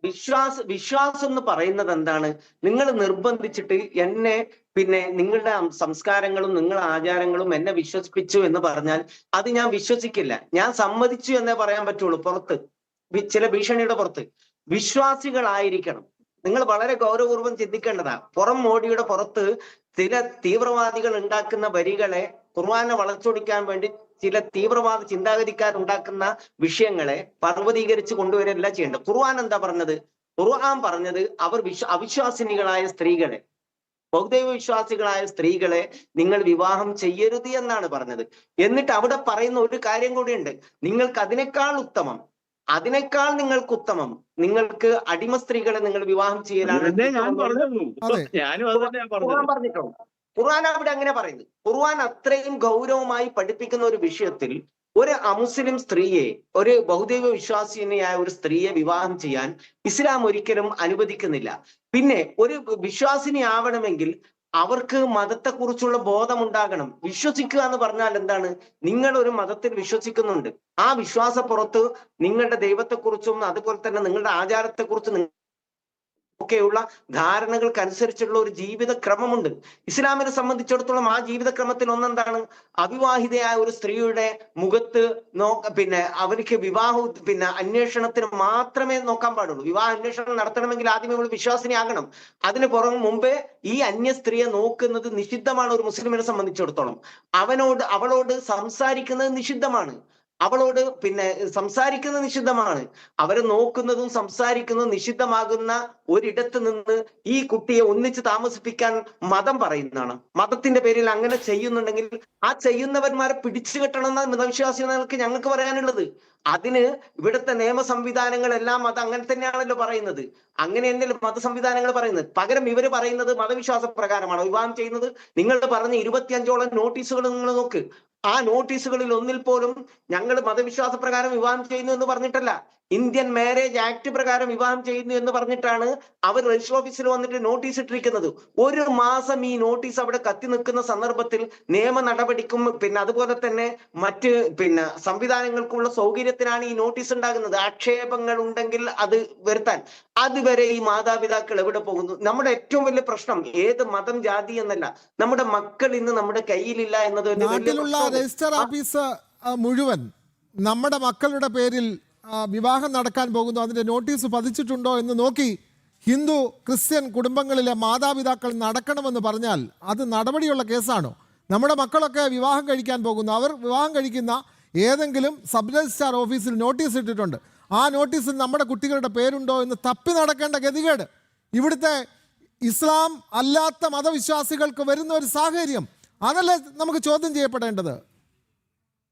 വിശ്വാസം എന്ന് പറയുന്നത് എന്താണ്? നിങ്ങൾ നിർബന്ധിച്ചിട്ട് എന്നെ പിന്നെ നിങ്ങളുടെ സംസ്കാരങ്ങളും നിങ്ങളുടെ ആചാരങ്ങളും എന്നെ വിശ്വസിപ്പിച്ചു എന്ന് പറഞ്ഞാൽ അത് ഞാൻ വിശ്വസിക്കില്ല. ഞാൻ സമ്മതിച്ചു എന്നേ പറയാൻ പറ്റുള്ളൂ. പുറത്ത് ചില ഭീഷണിയുടെ പുറത്ത് വിശ്വാസികളായിരിക്കണം. നിങ്ങൾ വളരെ ഗൗരവപൂർവ്വം ചിന്തിക്കേണ്ടതാ. പുറം മോടിയുടെ പുറത്ത് ചില തീവ്രവാദികൾ ഉണ്ടാക്കുന്ന വരികളെ ഖുർആനെ വളച്ചൊടിക്കാൻ വേണ്ടി ചില തീവ്രവാദ ചിന്താഗതിക്കാരുണ്ടാക്കുന്ന വിഷയങ്ങളെ പർവ്വതീകരിച്ച് കൊണ്ടുവരികയല്ല ചെയ്യേണ്ടത്. ഖുർആൻ എന്താ പറഞ്ഞത്? ഖുർആൻ പറഞ്ഞത് അവർ അവിശ്വാസിനികളായ സ്ത്രീകളെ, ബഹുദൈവ വിശ്വാസികളായ സ്ത്രീകളെ നിങ്ങൾ വിവാഹം ചെയ്യരുത് എന്നാണ് പറഞ്ഞത്. എന്നിട്ട് അവിടെ പറയുന്ന ഒരു കാര്യം കൂടിയുണ്ട്. നിങ്ങൾക്ക് അതിനേക്കാൾ നിങ്ങൾക്ക് ഉത്തമം നിങ്ങൾക്ക് അടിമ സ്ത്രീകളെ നിങ്ങൾ വിവാഹം ചെയ്യലാണ്. ഞാൻ പറഞ്ഞുള്ളൂ. ഞാനും അത് തന്നെ പറഞ്ഞിട്ടുള്ളൂ. ഖുർആൻ അവിടെ അങ്ങനെ പറയുന്നത്. ഖുർആൻ അത്രയും ഗൗരവമായി പഠിപ്പിക്കുന്ന ഒരു വിഷയത്തിൽ ഒരു അമുസ്ലിം സ്ത്രീയെ, ഒരു ബഹുദൈവ വിശ്വാസിനിയായ ഒരു സ്ത്രീയെ വിവാഹം ചെയ്യാൻ ഇസ്ലാം ഒരിക്കലും അനുവദിക്കുന്നില്ല. പിന്നെ ഒരു വിശ്വാസിനി ആവണമെങ്കിൽ അവർക്ക് മതത്തെക്കുറിച്ചുള്ള ബോധമുണ്ടാകണം. വിശ്വസിക്കുക എന്ന് പറഞ്ഞാൽ എന്താണ്? നിങ്ങൾ ഒരു മതത്തിൽ വിശ്വസിക്കുന്നുണ്ട്, ആ വിശ്വാസപ്പുറത്ത് നിങ്ങളുടെ ദൈവത്തെക്കുറിച്ചും അതുപോലെ തന്നെ നിങ്ങളുടെ ആചാരത്തെക്കുറിച്ചും ഒക്കെയുള്ള ധാരണകൾക്കനുസരിച്ചുള്ള ഒരു ജീവിത ക്രമമുണ്ട്. ഇസ്ലാമിനെ സംബന്ധിച്ചിടത്തോളം ആ ജീവിതക്രമത്തിൽ ഒന്നെന്താണ്? അവിവാഹിതയായ ഒരു സ്ത്രീയുടെ മുഖത്ത് പിന്നെ അവർക്ക് അന്വേഷണത്തിന് മാത്രമേ നോക്കാൻ പാടുള്ളൂ. വിവാഹ അന്വേഷണം നടത്തണമെങ്കിൽ ആദ്യമേ അവൾ വിശ്വാസിനിയാകണം. അതിന് മുമ്പേ ഈ അന്യ സ്ത്രീയെ നോക്കുന്നത് നിഷിദ്ധമാണ്. ഒരു മുസ്ലിമിനെ സംബന്ധിച്ചിടത്തോളം അവളോട് സംസാരിക്കുന്നത് നിഷിദ്ധമാണ്. അവളോട് സംസാരിക്കുന്നത് നിഷിദ്ധമാണ്. അവരെ നോക്കുന്നതും സംസാരിക്കുന്നതും നിഷിദ്ധമാകുന്ന ഒരിടത്ത് നിന്ന് ഈ കുട്ടിയെ ഒന്നിച്ച് താമസിപ്പിക്കാൻ മതം പറയുന്നതാണ്. മതത്തിന്റെ പേരിൽ അങ്ങനെ ചെയ്യുന്നുണ്ടെങ്കിൽ ആ ചെയ്യുന്നവന്മാരെ പിടിച്ചു കെട്ടണമെന്ന മതവിശ്വാസികൾക്ക് ഞങ്ങൾക്ക് പറയാനുള്ളത്. അതിന് ഇവിടുത്തെ നിയമ സംവിധാനങ്ങളെല്ലാം അത് അങ്ങനെ തന്നെയാണല്ലോ പറയുന്നത്. അങ്ങനെ തന്നെയല്ലോ മത സംവിധാനങ്ങൾ പറയുന്നത്. പകരം ഇവര് പറയുന്നത് മതവിശ്വാസ പ്രകാരമാണ് വിവാഹം ചെയ്യുന്നത്. നിങ്ങൾ പറഞ്ഞ 25ഓളം നോട്ടീസുകൾ നിങ്ങൾ നോക്ക്. ആ നോട്ടീസുകളിൽ ഒന്നിൽ പോലും ഞങ്ങൾ മതവിശ്വാസ പ്രകാരം വിവാഹം ചെയ്യുന്നു എന്ന് പറഞ്ഞിട്ടല്ല, ഇന്ത്യൻ മാരേജ് ആക്ട് പ്രകാരം വിവാഹം ചെയ്യുന്നു എന്ന് പറഞ്ഞിട്ടാണ് അവർ രജിസ്റ്റർ ഓഫീസിൽ വന്നിട്ട് നോട്ടീസ് ഇട്ടിരിക്കുന്നത്. ഒരു മാസം ഈ നോട്ടീസ് അവിടെ കത്തി നിൽക്കുന്ന സന്ദർഭത്തിൽ നിയമ നടപടിക്കും അതുപോലെ തന്നെ മറ്റ് സംവിധാനങ്ങൾക്കുള്ള സൗകര്യത്തിനാണ് ഈ നോട്ടീസ് ഉണ്ടാകുന്നത്. ആക്ഷേപങ്ങൾ ഉണ്ടെങ്കിൽ അത് വരുത്താൻ. അതുവരെ ഈ മാതാപിതാക്കൾ എവിടെ പോകുന്നു? നമ്മുടെ ഏറ്റവും വലിയ പ്രശ്നം ഏത് മതം ജാതി എന്നല്ല, നമ്മുടെ മക്കൾ ഇന്ന് നമ്മുടെ കയ്യിലില്ല എന്നത് നാട്ടിലുള്ള രജിസ്റ്റർ ഓഫീസ് മുഴുവൻ നമ്മുടെ മക്കളുടെ പേരിൽ വിവാഹം നടക്കാൻ പോകുന്നു, അതിന്റെ നോട്ടീസ് പതിച്ചിട്ടുണ്ടോ എന്ന് നോക്കി ഹിന്ദു ക്രിസ്ത്യൻ കുടുംബങ്ങളിലെ മാതാപിതാക്കൾ നടക്കണമെന്ന് പറഞ്ഞാൽ അത് നടപടിയുള്ള കേസാണോ? നമ്മുടെ മക്കളൊക്കെ വിവാഹം കഴിക്കാൻ പോകുന്നു, അവർ വിവാഹം കഴിക്കുന്ന ഏതെങ്കിലും സബ് രജിസ്ട്രാർ ഓഫീസിൽ നോട്ടീസ് ഇട്ടിട്ടുണ്ട്, ആ നോട്ടീസിൽ നമ്മുടെ കുട്ടികളുടെ പേരുണ്ടോ എന്ന് തപ്പി നടക്കേണ്ട ഗതികേട് ഇവിടുത്തെ ഇസ്ലാം അല്ലാത്ത മതവിശ്വാസികൾക്ക് വരുന്ന ഒരു സാഹചര്യം, അതല്ലേ നമുക്ക് ചോദ്യം ചെയ്യപ്പെടേണ്ടത്?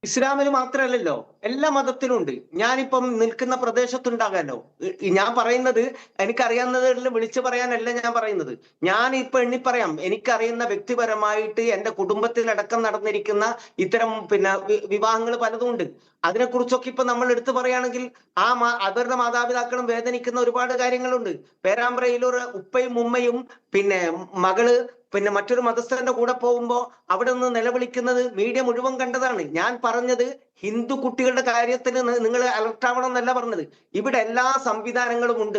ഇസ്ലാമിന് മാത്രമല്ലല്ലോ, എല്ലാ മതത്തിലും ഉണ്ട്. ഞാനിപ്പം നിൽക്കുന്ന പ്രദേശത്തുണ്ടാകാമല്ലോ. ഞാൻ പറയുന്നത് എനിക്കറിയാവുന്നതിൽ വിളിച്ചു പറയാനല്ല ഞാൻ പറയുന്നത്. ഞാൻ ഇപ്പൊ എണ്ണിപ്പറയാം. എനിക്കറിയുന്ന വ്യക്തിപരമായിട്ട് എൻ്റെ കുടുംബത്തിലടക്കം നടന്നിരിക്കുന്ന ഇത്തരം വിവാഹങ്ങൾ പലതും ഉണ്ട്. അതിനെക്കുറിച്ചൊക്കെ ഇപ്പൊ നമ്മൾ എടുത്തു പറയുകയാണെങ്കിൽ അവരുടെ മാതാപിതാക്കളും വേദനിക്കുന്ന ഒരുപാട് കാര്യങ്ങളുണ്ട്. പേരാമ്പ്രയിലൊരു ഉപ്പയും ഉമ്മയും മകള് മറ്റൊരു മതസ്ഥന്റെ കൂടെ പോകുമ്പോ അവിടെ നിന്ന് നിലവിളിക്കുന്നത് മീഡിയ മുഴുവൻ കണ്ടതാണ്. ഞാൻ പറഞ്ഞത് ഹിന്ദു കുട്ടികളുടെ കാര്യത്തിന് നിങ്ങൾ അലർട്ട് ആവണം എന്നല്ല പറഞ്ഞത്. ഇവിടെ എല്ലാ സംവിധാനങ്ങളും ഉണ്ട്.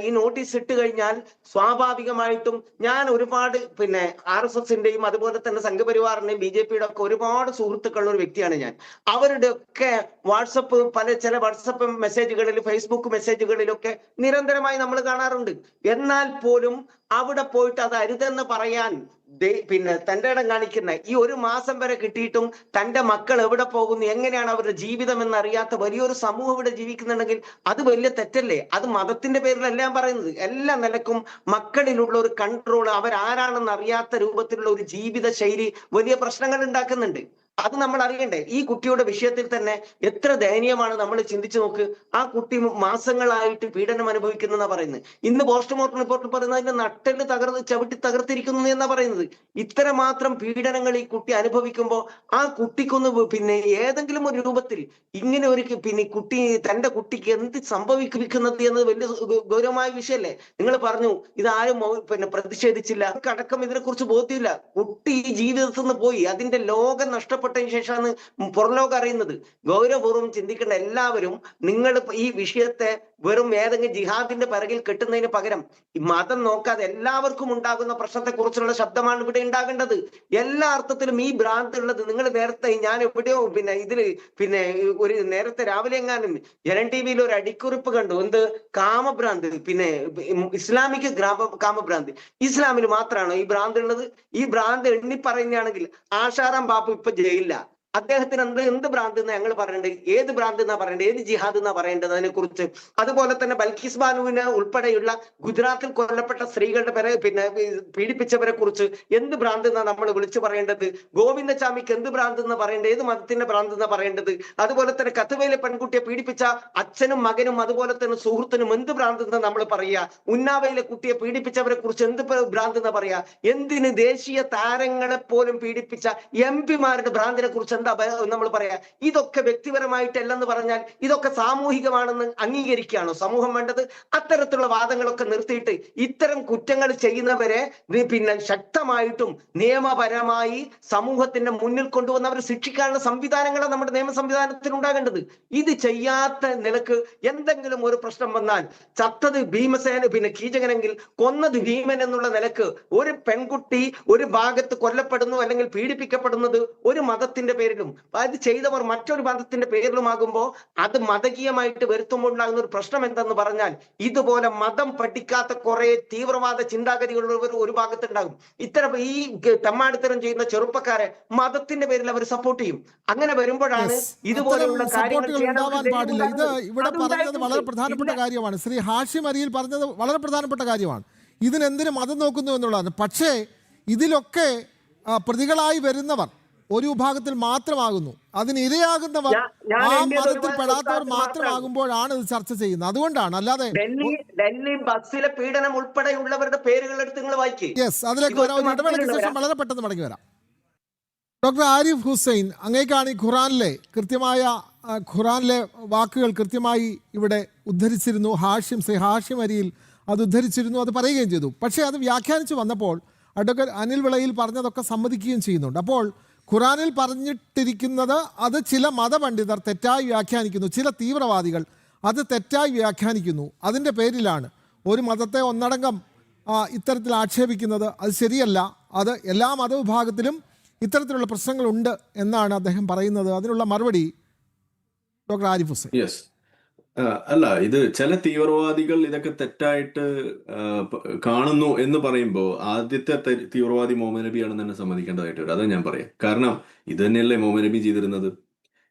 ഈ നോട്ടീസ് ഇട്ട് കഴിഞ്ഞാൽ സ്വാഭാവികമായിട്ടും ഞാൻ ഒരുപാട് RSSന്റെയും അതുപോലെ തന്നെ സംഘപരിവാറിന്റെയും BJPയുടെ ഒക്കെ ഒരുപാട് സുഹൃത്തുക്കളുള്ള ഒരു വ്യക്തിയാണ് ഞാൻ. അവരുടെ ഒക്കെ ചില വാട്സപ്പ് മെസ്സേജുകളിൽ, ഫേസ്ബുക്ക് മെസ്സേജുകളിലൊക്കെ നിരന്തരമായി നമ്മൾ കാണാറുണ്ട്. എന്നാൽ പോലും അവിടെ പോയിട്ട് അത് അരുതെന്ന് പറയാൻ തന്റെ ഇടം കാണിക്കുന്ന ഈ ഒരു മാസം വരെ കിട്ടിയിട്ടും തന്റെ മക്കൾ എവിടെ പോകുന്നു, എങ്ങനെയാണ് അവരുടെ ജീവിതം എന്നറിയാത്ത വലിയൊരു സമൂഹം ഇവിടെ ജീവിക്കുന്നുണ്ടെങ്കിൽ അത് വലിയ തെറ്റല്ലേ? അത് മതത്തിന്റെ പേരിലല്ല ഞാൻ പറയുന്നത്. എല്ലാ നിലക്കും മക്കളിലുള്ള ഒരു കൺട്രോൾ, അവരാരാണെന്ന് അറിയാത്ത രൂപത്തിലുള്ള ഒരു ജീവിത ശൈലി വലിയ പ്രശ്നങ്ങൾ ഉണ്ടാക്കുന്നുണ്ട്. അത് നമ്മൾ അറിയണ്ടേ? ഈ കുട്ടിയുടെ വിഷയത്തിൽ തന്നെ എത്ര ദയനീയമാണ് നമ്മൾ ചിന്തിച്ചു നോക്ക്. ആ കുട്ടി മാസങ്ങളായിട്ട് പീഡനം അനുഭവിക്കുന്ന പറയുന്നത്. ഇന്ന് പോസ്റ്റ്മോർട്ടം റിപ്പോർട്ടിൽ പറയുന്നത് അതിന്റെ നട്ടെല്ല് ചവിട്ടി തകർത്തിരിക്കുന്നു എന്നാ പറയുന്നത്. ഇത്രമാത്രം പീഡനങ്ങൾ ഈ കുട്ടി അനുഭവിക്കുമ്പോൾ ആ കുട്ടിക്കൊന്ന് ഏതെങ്കിലും ഒരു രൂപത്തിൽ ഇങ്ങനെ ഒരു തന്റെ കുട്ടിക്ക് എന്ത് സംഭവിക്കുന്നത് എന്നത് വലിയ ഗൗരവമായ വിഷയല്ലേ? നിങ്ങൾ പറഞ്ഞു ഇതാരും പ്രതിഷേധിച്ചില്ല, അടക്കം ഇതിനെക്കുറിച്ച് ബോധ്യമില്ല. കുട്ടി ഈ ജീവിതത്തിൽ നിന്ന് പോയി, അതിന്റെ ലോകം നഷ്ടപ്പെട്ടതിന് ശേഷമാണ് പുറലോകം അറിയുന്നത്. ഗൗരവപൂർവ്വം ചിന്തിക്കേണ്ട എല്ലാവരും നിങ്ങൾ ഈ വിഷയത്തെ വെറും ഏതെങ്കിലും ജിഹാദിന്റെ പിറകിൽ കെട്ടുന്നതിന് പകരം ഈ മതം നോക്കാതെ എല്ലാവർക്കും ഉണ്ടാകുന്ന പ്രശ്നത്തെ കുറിച്ചുള്ള ശബ്ദമാണ് ഇവിടെ ഉണ്ടാകേണ്ടത്. എല്ലാ അർത്ഥത്തിലും ഈ ഭ്രാന്ത് ഉള്ളത് നിങ്ങൾ നേരത്തെ ഞാൻ എവിടെയോ ഒരു നേരത്തെ രാവിലെ എങ്ങാനും ജനൻ ടി വിയിൽ ഒരു അടിക്കുറിപ്പ് കണ്ടു. എന്ത് കാമഭ്രാന്ത്, ഇസ്ലാമിക് കാമഭ്രാന്ത്. ഇസ്ലാമിൽ മാത്രമാണോ ഈ ഭ്രാന്ത് ഉള്ളത്? ഈ ഭ്രാന്ത് എണ്ണി പറയുകയാണെങ്കിൽ ആഷാറാം ബാപ്പു ഇപ്പൊ ജയിലില്ല. അദ്ദേഹത്തിന് എന്ത് ഭ്രാന്ത് എന്നാ ഞങ്ങൾ പറയേണ്ടത്? ഏത് ഭ്രാന്ത് എന്നാ പറയേണ്ടത്? ഏത് ജിഹാദ് എന്നാ പറയേണ്ടത് അതിനെ കുറിച്ച്? അതുപോലെ തന്നെ ബൽക്കിസ് ബാനുവിനെ ഉൾപ്പെടെയുള്ള ഗുജറാത്തിൽ കൊല്ലപ്പെട്ട സ്ത്രീകളുടെ പീഡിപ്പിച്ചവരെ കുറിച്ച് എന്ത് ഭ്രാന്ത് എന്നാ നമ്മൾ വിളിച്ചു പറയേണ്ടത്? ഗോവിന്ദചാമിക്ക് എന്ത് ഭ്രാന്ത് എന്നാ പറയേണ്ടത്? ഏത് മതത്തിന്റെ ഭ്രാന്ത് എന്നാ പറയേണ്ടത്? അതുപോലെ തന്നെ കത്തുവയിലെ പെൺകുട്ടിയെ പീഡിപ്പിച്ച അച്ഛനും മകനും അതുപോലെ തന്നെ സുഹൃത്തിനും എന്ത് ഭ്രാന്ത് എന്നാ നമ്മൾ പറയുക? ഉന്നാവയിലെ കുട്ടിയെ പീഡിപ്പിച്ചവരെ കുറിച്ച് എന്ത് ഭ്രാന്ത് എന്നാ പറയാ? എന്തിന് ദേശീയ താരങ്ങളെ പോലും പീഡിപ്പിച്ച MP-മാരുടെ ഭ്രാന്തിനെ കുറിച്ച് നമ്മൾ പറയാ? ഇതൊക്കെ വ്യക്തിപരമായിട്ടല്ലെന്ന് പറഞ്ഞാൽ ഇതൊക്കെ സാമൂഹികമാണെന്ന് അംഗീകരിക്കുകയാണോ സമൂഹം വേണ്ടത്? അത്തരത്തിലുള്ള വാദങ്ങളൊക്കെ നിർത്തിയിട്ട് ഇത്തരം കുറ്റങ്ങൾ ചെയ്യുന്നവരെ ശക്തമായിട്ടും നിയമപരമായി സമൂഹത്തിന്റെ മുന്നിൽ കൊണ്ടുവന്നവരെ ശിക്ഷിക്കാനുള്ള സംവിധാനങ്ങളാണ് നമ്മുടെ നിയമ സംവിധാനത്തിൽ ഉണ്ടാകേണ്ടത്. ഇത് ചെയ്യാത്ത നിലക്ക് എന്തെങ്കിലും ഒരു പ്രശ്നം വന്നാൽ ചത്തത് ഭീമസേന കീചകനെങ്കിൽ കൊന്നത് ഭീമൻ എന്നുള്ള നിലക്ക് ഒരു പെൺകുട്ടി ഒരു ഭാഗത്ത് കൊല്ലപ്പെടുന്നു അല്ലെങ്കിൽ പീഡിപ്പിക്കപ്പെടുന്നത് ഒരു മതത്തിന്റെ പേരിലും അത് ചെയ്തവർ മറ്റൊരു മതത്തിന്റെ പേരിലുമാകുമ്പോൾ അത് മതകീയമായിട്ട് വരുത്തുമ്പോൾ ഉണ്ടാകുന്ന ഒരു പ്രശ്നം എന്തെന്ന് പറഞ്ഞാൽ ഇതുപോലെ മതം പഠിക്കാത്ത കുറെ തീവ്രവാദ ചിന്താഗതികളുള്ളവർ ഒരു ഭാഗത്തുണ്ടാകും. ഇത്തരം ഈ തെമ്മാടിത്തരം ചെയ്യുന്ന ചെറുപ്പക്കാരെ മതത്തിന്റെ പേരിൽ അവർ സപ്പോർട്ട് ചെയ്യും. അങ്ങനെ വരുമ്പോഴാണ് ഇതുപോലെയുള്ള കാര്യങ്ങൾ ഉണ്ടാവാൻ പാടില്ല. ഇത് ഇവിടെ പറഞ്ഞത് വളരെ പ്രധാനപ്പെട്ട കാര്യമാണ്. ശ്രീ ഹാഷിം അരിയിൽ പറഞ്ഞത് വളരെ പ്രധാനപ്പെട്ട കാര്യമാണ്. ഇതിനെന്തിന് മതം നോക്കുന്നു എന്നുള്ളതാണ്. പക്ഷേ ഇതിലൊക്കെ പ്രതികളായി വരുന്നവർ ഒരു വിഭാഗത്തിൽ മാത്രമാകുന്നു. അതിന് ഇരയാകുന്നവർ ആ മതത്തിൽ പെടാത്തവർ മാത്രമാകുമ്പോഴാണ് ഇത് ചർച്ച ചെയ്യുന്നത്. അതുകൊണ്ടാണ്, അല്ലാതെ ഡൽഹി ബസ്സിലെ പീഡനം ഉൾപ്പെടെയുള്ളവരുടെ പേരുകൾ എടുത്ത് നിങ്ങൾ വായിക്കും. യെസ്, അതിലേക്ക് വരാം. ഒരു ഇടവേളയ്ക്ക് ശേഷം വളരെ പെട്ടെന്ന് മടങ്ങി വരാം. ഡോക്ടർ ആരിഫ് ഹുസൈൻ, അങ്ങേക്കാണ് ഈ ഖുറാനിലെ വാക്കുകൾ കൃത്യമായി ഇവിടെ ഉദ്ധരിച്ചിരുന്നു. ശ്രീ ഹാഷിം അരിയിൽ അത് ഉദ്ധരിച്ചിരുന്നു, അത് പറയുകയും ചെയ്തു. പക്ഷേ അത് വ്യാഖ്യാനിച്ച് വന്നപ്പോൾ അഡ്വക്കേറ്റ് അനിൽ വിളയിൽ പറഞ്ഞതൊക്കെ സമ്മതിക്കുകയും ചെയ്യുന്നുണ്ട്. അപ്പോൾ ഖുറാനിൽ പറഞ്ഞിട്ടിരിക്കുന്നത് അത് ചില മതപണ്ഡിതർ തെറ്റായി വ്യാഖ്യാനിക്കുന്നു, ചില തീവ്രവാദികൾ അത് തെറ്റായി വ്യാഖ്യാനിക്കുന്നു. അതിൻ്റെ പേരിലാണ് ഒരു മതത്തെ ഒന്നടങ്കം ഇത്തരത്തിൽ ആക്ഷേപിക്കുന്നത്. അത് ശരിയല്ല. അത് എല്ലാ മതവിഭാഗത്തിലും ഇത്തരത്തിലുള്ള പ്രശ്നങ്ങളുണ്ട് എന്നാണ് അദ്ദേഹം പറയുന്നത്. അതിനുള്ള മറുപടി ഡോക്ടർ ആരിഫ് ഹുസൈൻ. യെസ്, അല്ല, ഇത് ചില തീവ്രവാദികൾ ഇതൊക്കെ തെറ്റായിട്ട് കാണുന്നു എന്ന് പറയുമ്പോൾ ആദ്യത്തെ തീവ്രവാദി മുഹമ്മദ് നബിയാണെന്ന് തന്നെ സമ്മതിക്കേണ്ടതായിട്ട് വരും. അതാ ഞാൻ പറയാം. കാരണം ഇത് തന്നെയല്ലേ മുഹമ്മദ് നബി ചെയ്തിരുന്നത്.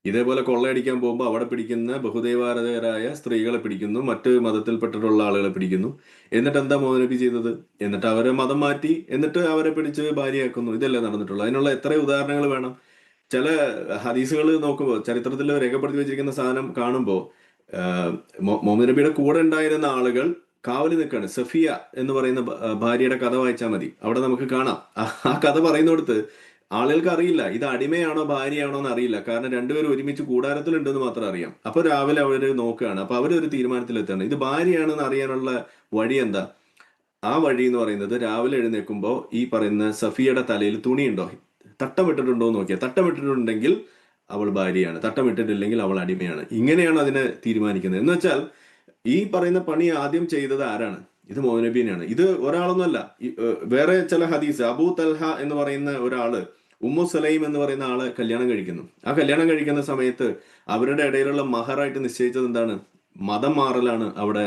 ഇതേപോലെ കൊള്ളയടിക്കാൻ പോകുമ്പോൾ അവിടെ പിടിക്കുന്ന ബഹുദൈവാരാധകരായ സ്ത്രീകളെ പിടിക്കുന്നു, മറ്റ് മതത്തിൽപ്പെട്ടിട്ടുള്ള ആളുകളെ പിടിക്കുന്നു. എന്നിട്ട് എന്താ മുഹമ്മദ് നബി ചെയ്തത്? എന്നിട്ട് അവരെ മതം മാറ്റി, എന്നിട്ട് അവരെ പിടിച്ച് ഭാര്യയാക്കുന്നു. ഇതല്ലേ നടന്നിട്ടുള്ളത്. അതിനുള്ള എത്ര ഉദാഹരണങ്ങൾ വേണം? ചില ഹദീസുകൾ നോക്കുമ്പോൾ, ചരിത്രത്തിൽ രേഖപ്പെടുത്തി വെച്ചിരിക്കുന്ന സാധനം കാണുമ്പോൾ, മുഹമ്മദ് നബിയുടെ കൂടെ ഉണ്ടായിരുന്ന ആളുകൾ കാവല് നിൽക്കാണ്. സഫിയ എന്ന് പറയുന്ന ഭാര്യയുടെ കഥ വായിച്ചാൽ മതി, അവിടെ നമുക്ക് കാണാം. ആ കഥ പറയുന്നിടത്ത് ആളുകൾക്ക് അറിയില്ല ഇത് അടിമയാണോ ഭാര്യയാണോ എന്ന് അറിയില്ല. കാരണം രണ്ടുപേരും ഒരുമിച്ച് കൂടാരത്തിലുണ്ടെന്ന് മാത്രം അറിയാം. അപ്പൊ രാവിലെ അവര് നോക്കുകയാണ്. അപ്പൊ അവരൊരു തീരുമാനത്തിലെത്താണ് ഇത് ഭാര്യയാണെന്ന് അറിയാനുള്ള വഴി എന്താ? ആ വഴി എന്ന് പറയുന്നത് രാവിലെ എഴുന്നേൽക്കുമ്പോൾ ഈ പറയുന്ന സഫിയയുടെ തലയിൽ തുണിയുണ്ടോ, തട്ടമിട്ടിട്ടുണ്ടോ എന്ന് നോക്കിയാൽ തട്ടമിട്ടിട്ടുണ്ടെങ്കിൽ അവൾ ഭാര്യയാണ്, തട്ടമിട്ടിട്ടില്ലെങ്കിൽ അവൾ അടിമയാണ്. ഇങ്ങനെയാണ് അതിനെ തീരുമാനിക്കുന്നത്. എന്ന് വെച്ചാൽ ഈ പറയുന്ന പണി ആദ്യം ചെയ്തത് ആരാണ്? ഇത് മുഹമ്മദ് നബിനെയാണ്. ഇത് ഒരാളൊന്നുമല്ല. വേറെ ചില ഹദീസ്, അബൂ തൽഹ എന്ന് പറയുന്ന ഒരാള് ഉമ്മു സലൈം എന്ന് പറയുന്ന ആള് കല്യാണം കഴിക്കുന്നു. ആ കല്യാണം കഴിക്കുന്ന സമയത്ത് അവരുടെ ഇടയിലുള്ള മഹറായിട്ട് നിശ്ചയിച്ചത് എന്താണ്? മതം മാറലാണ് അവിടെ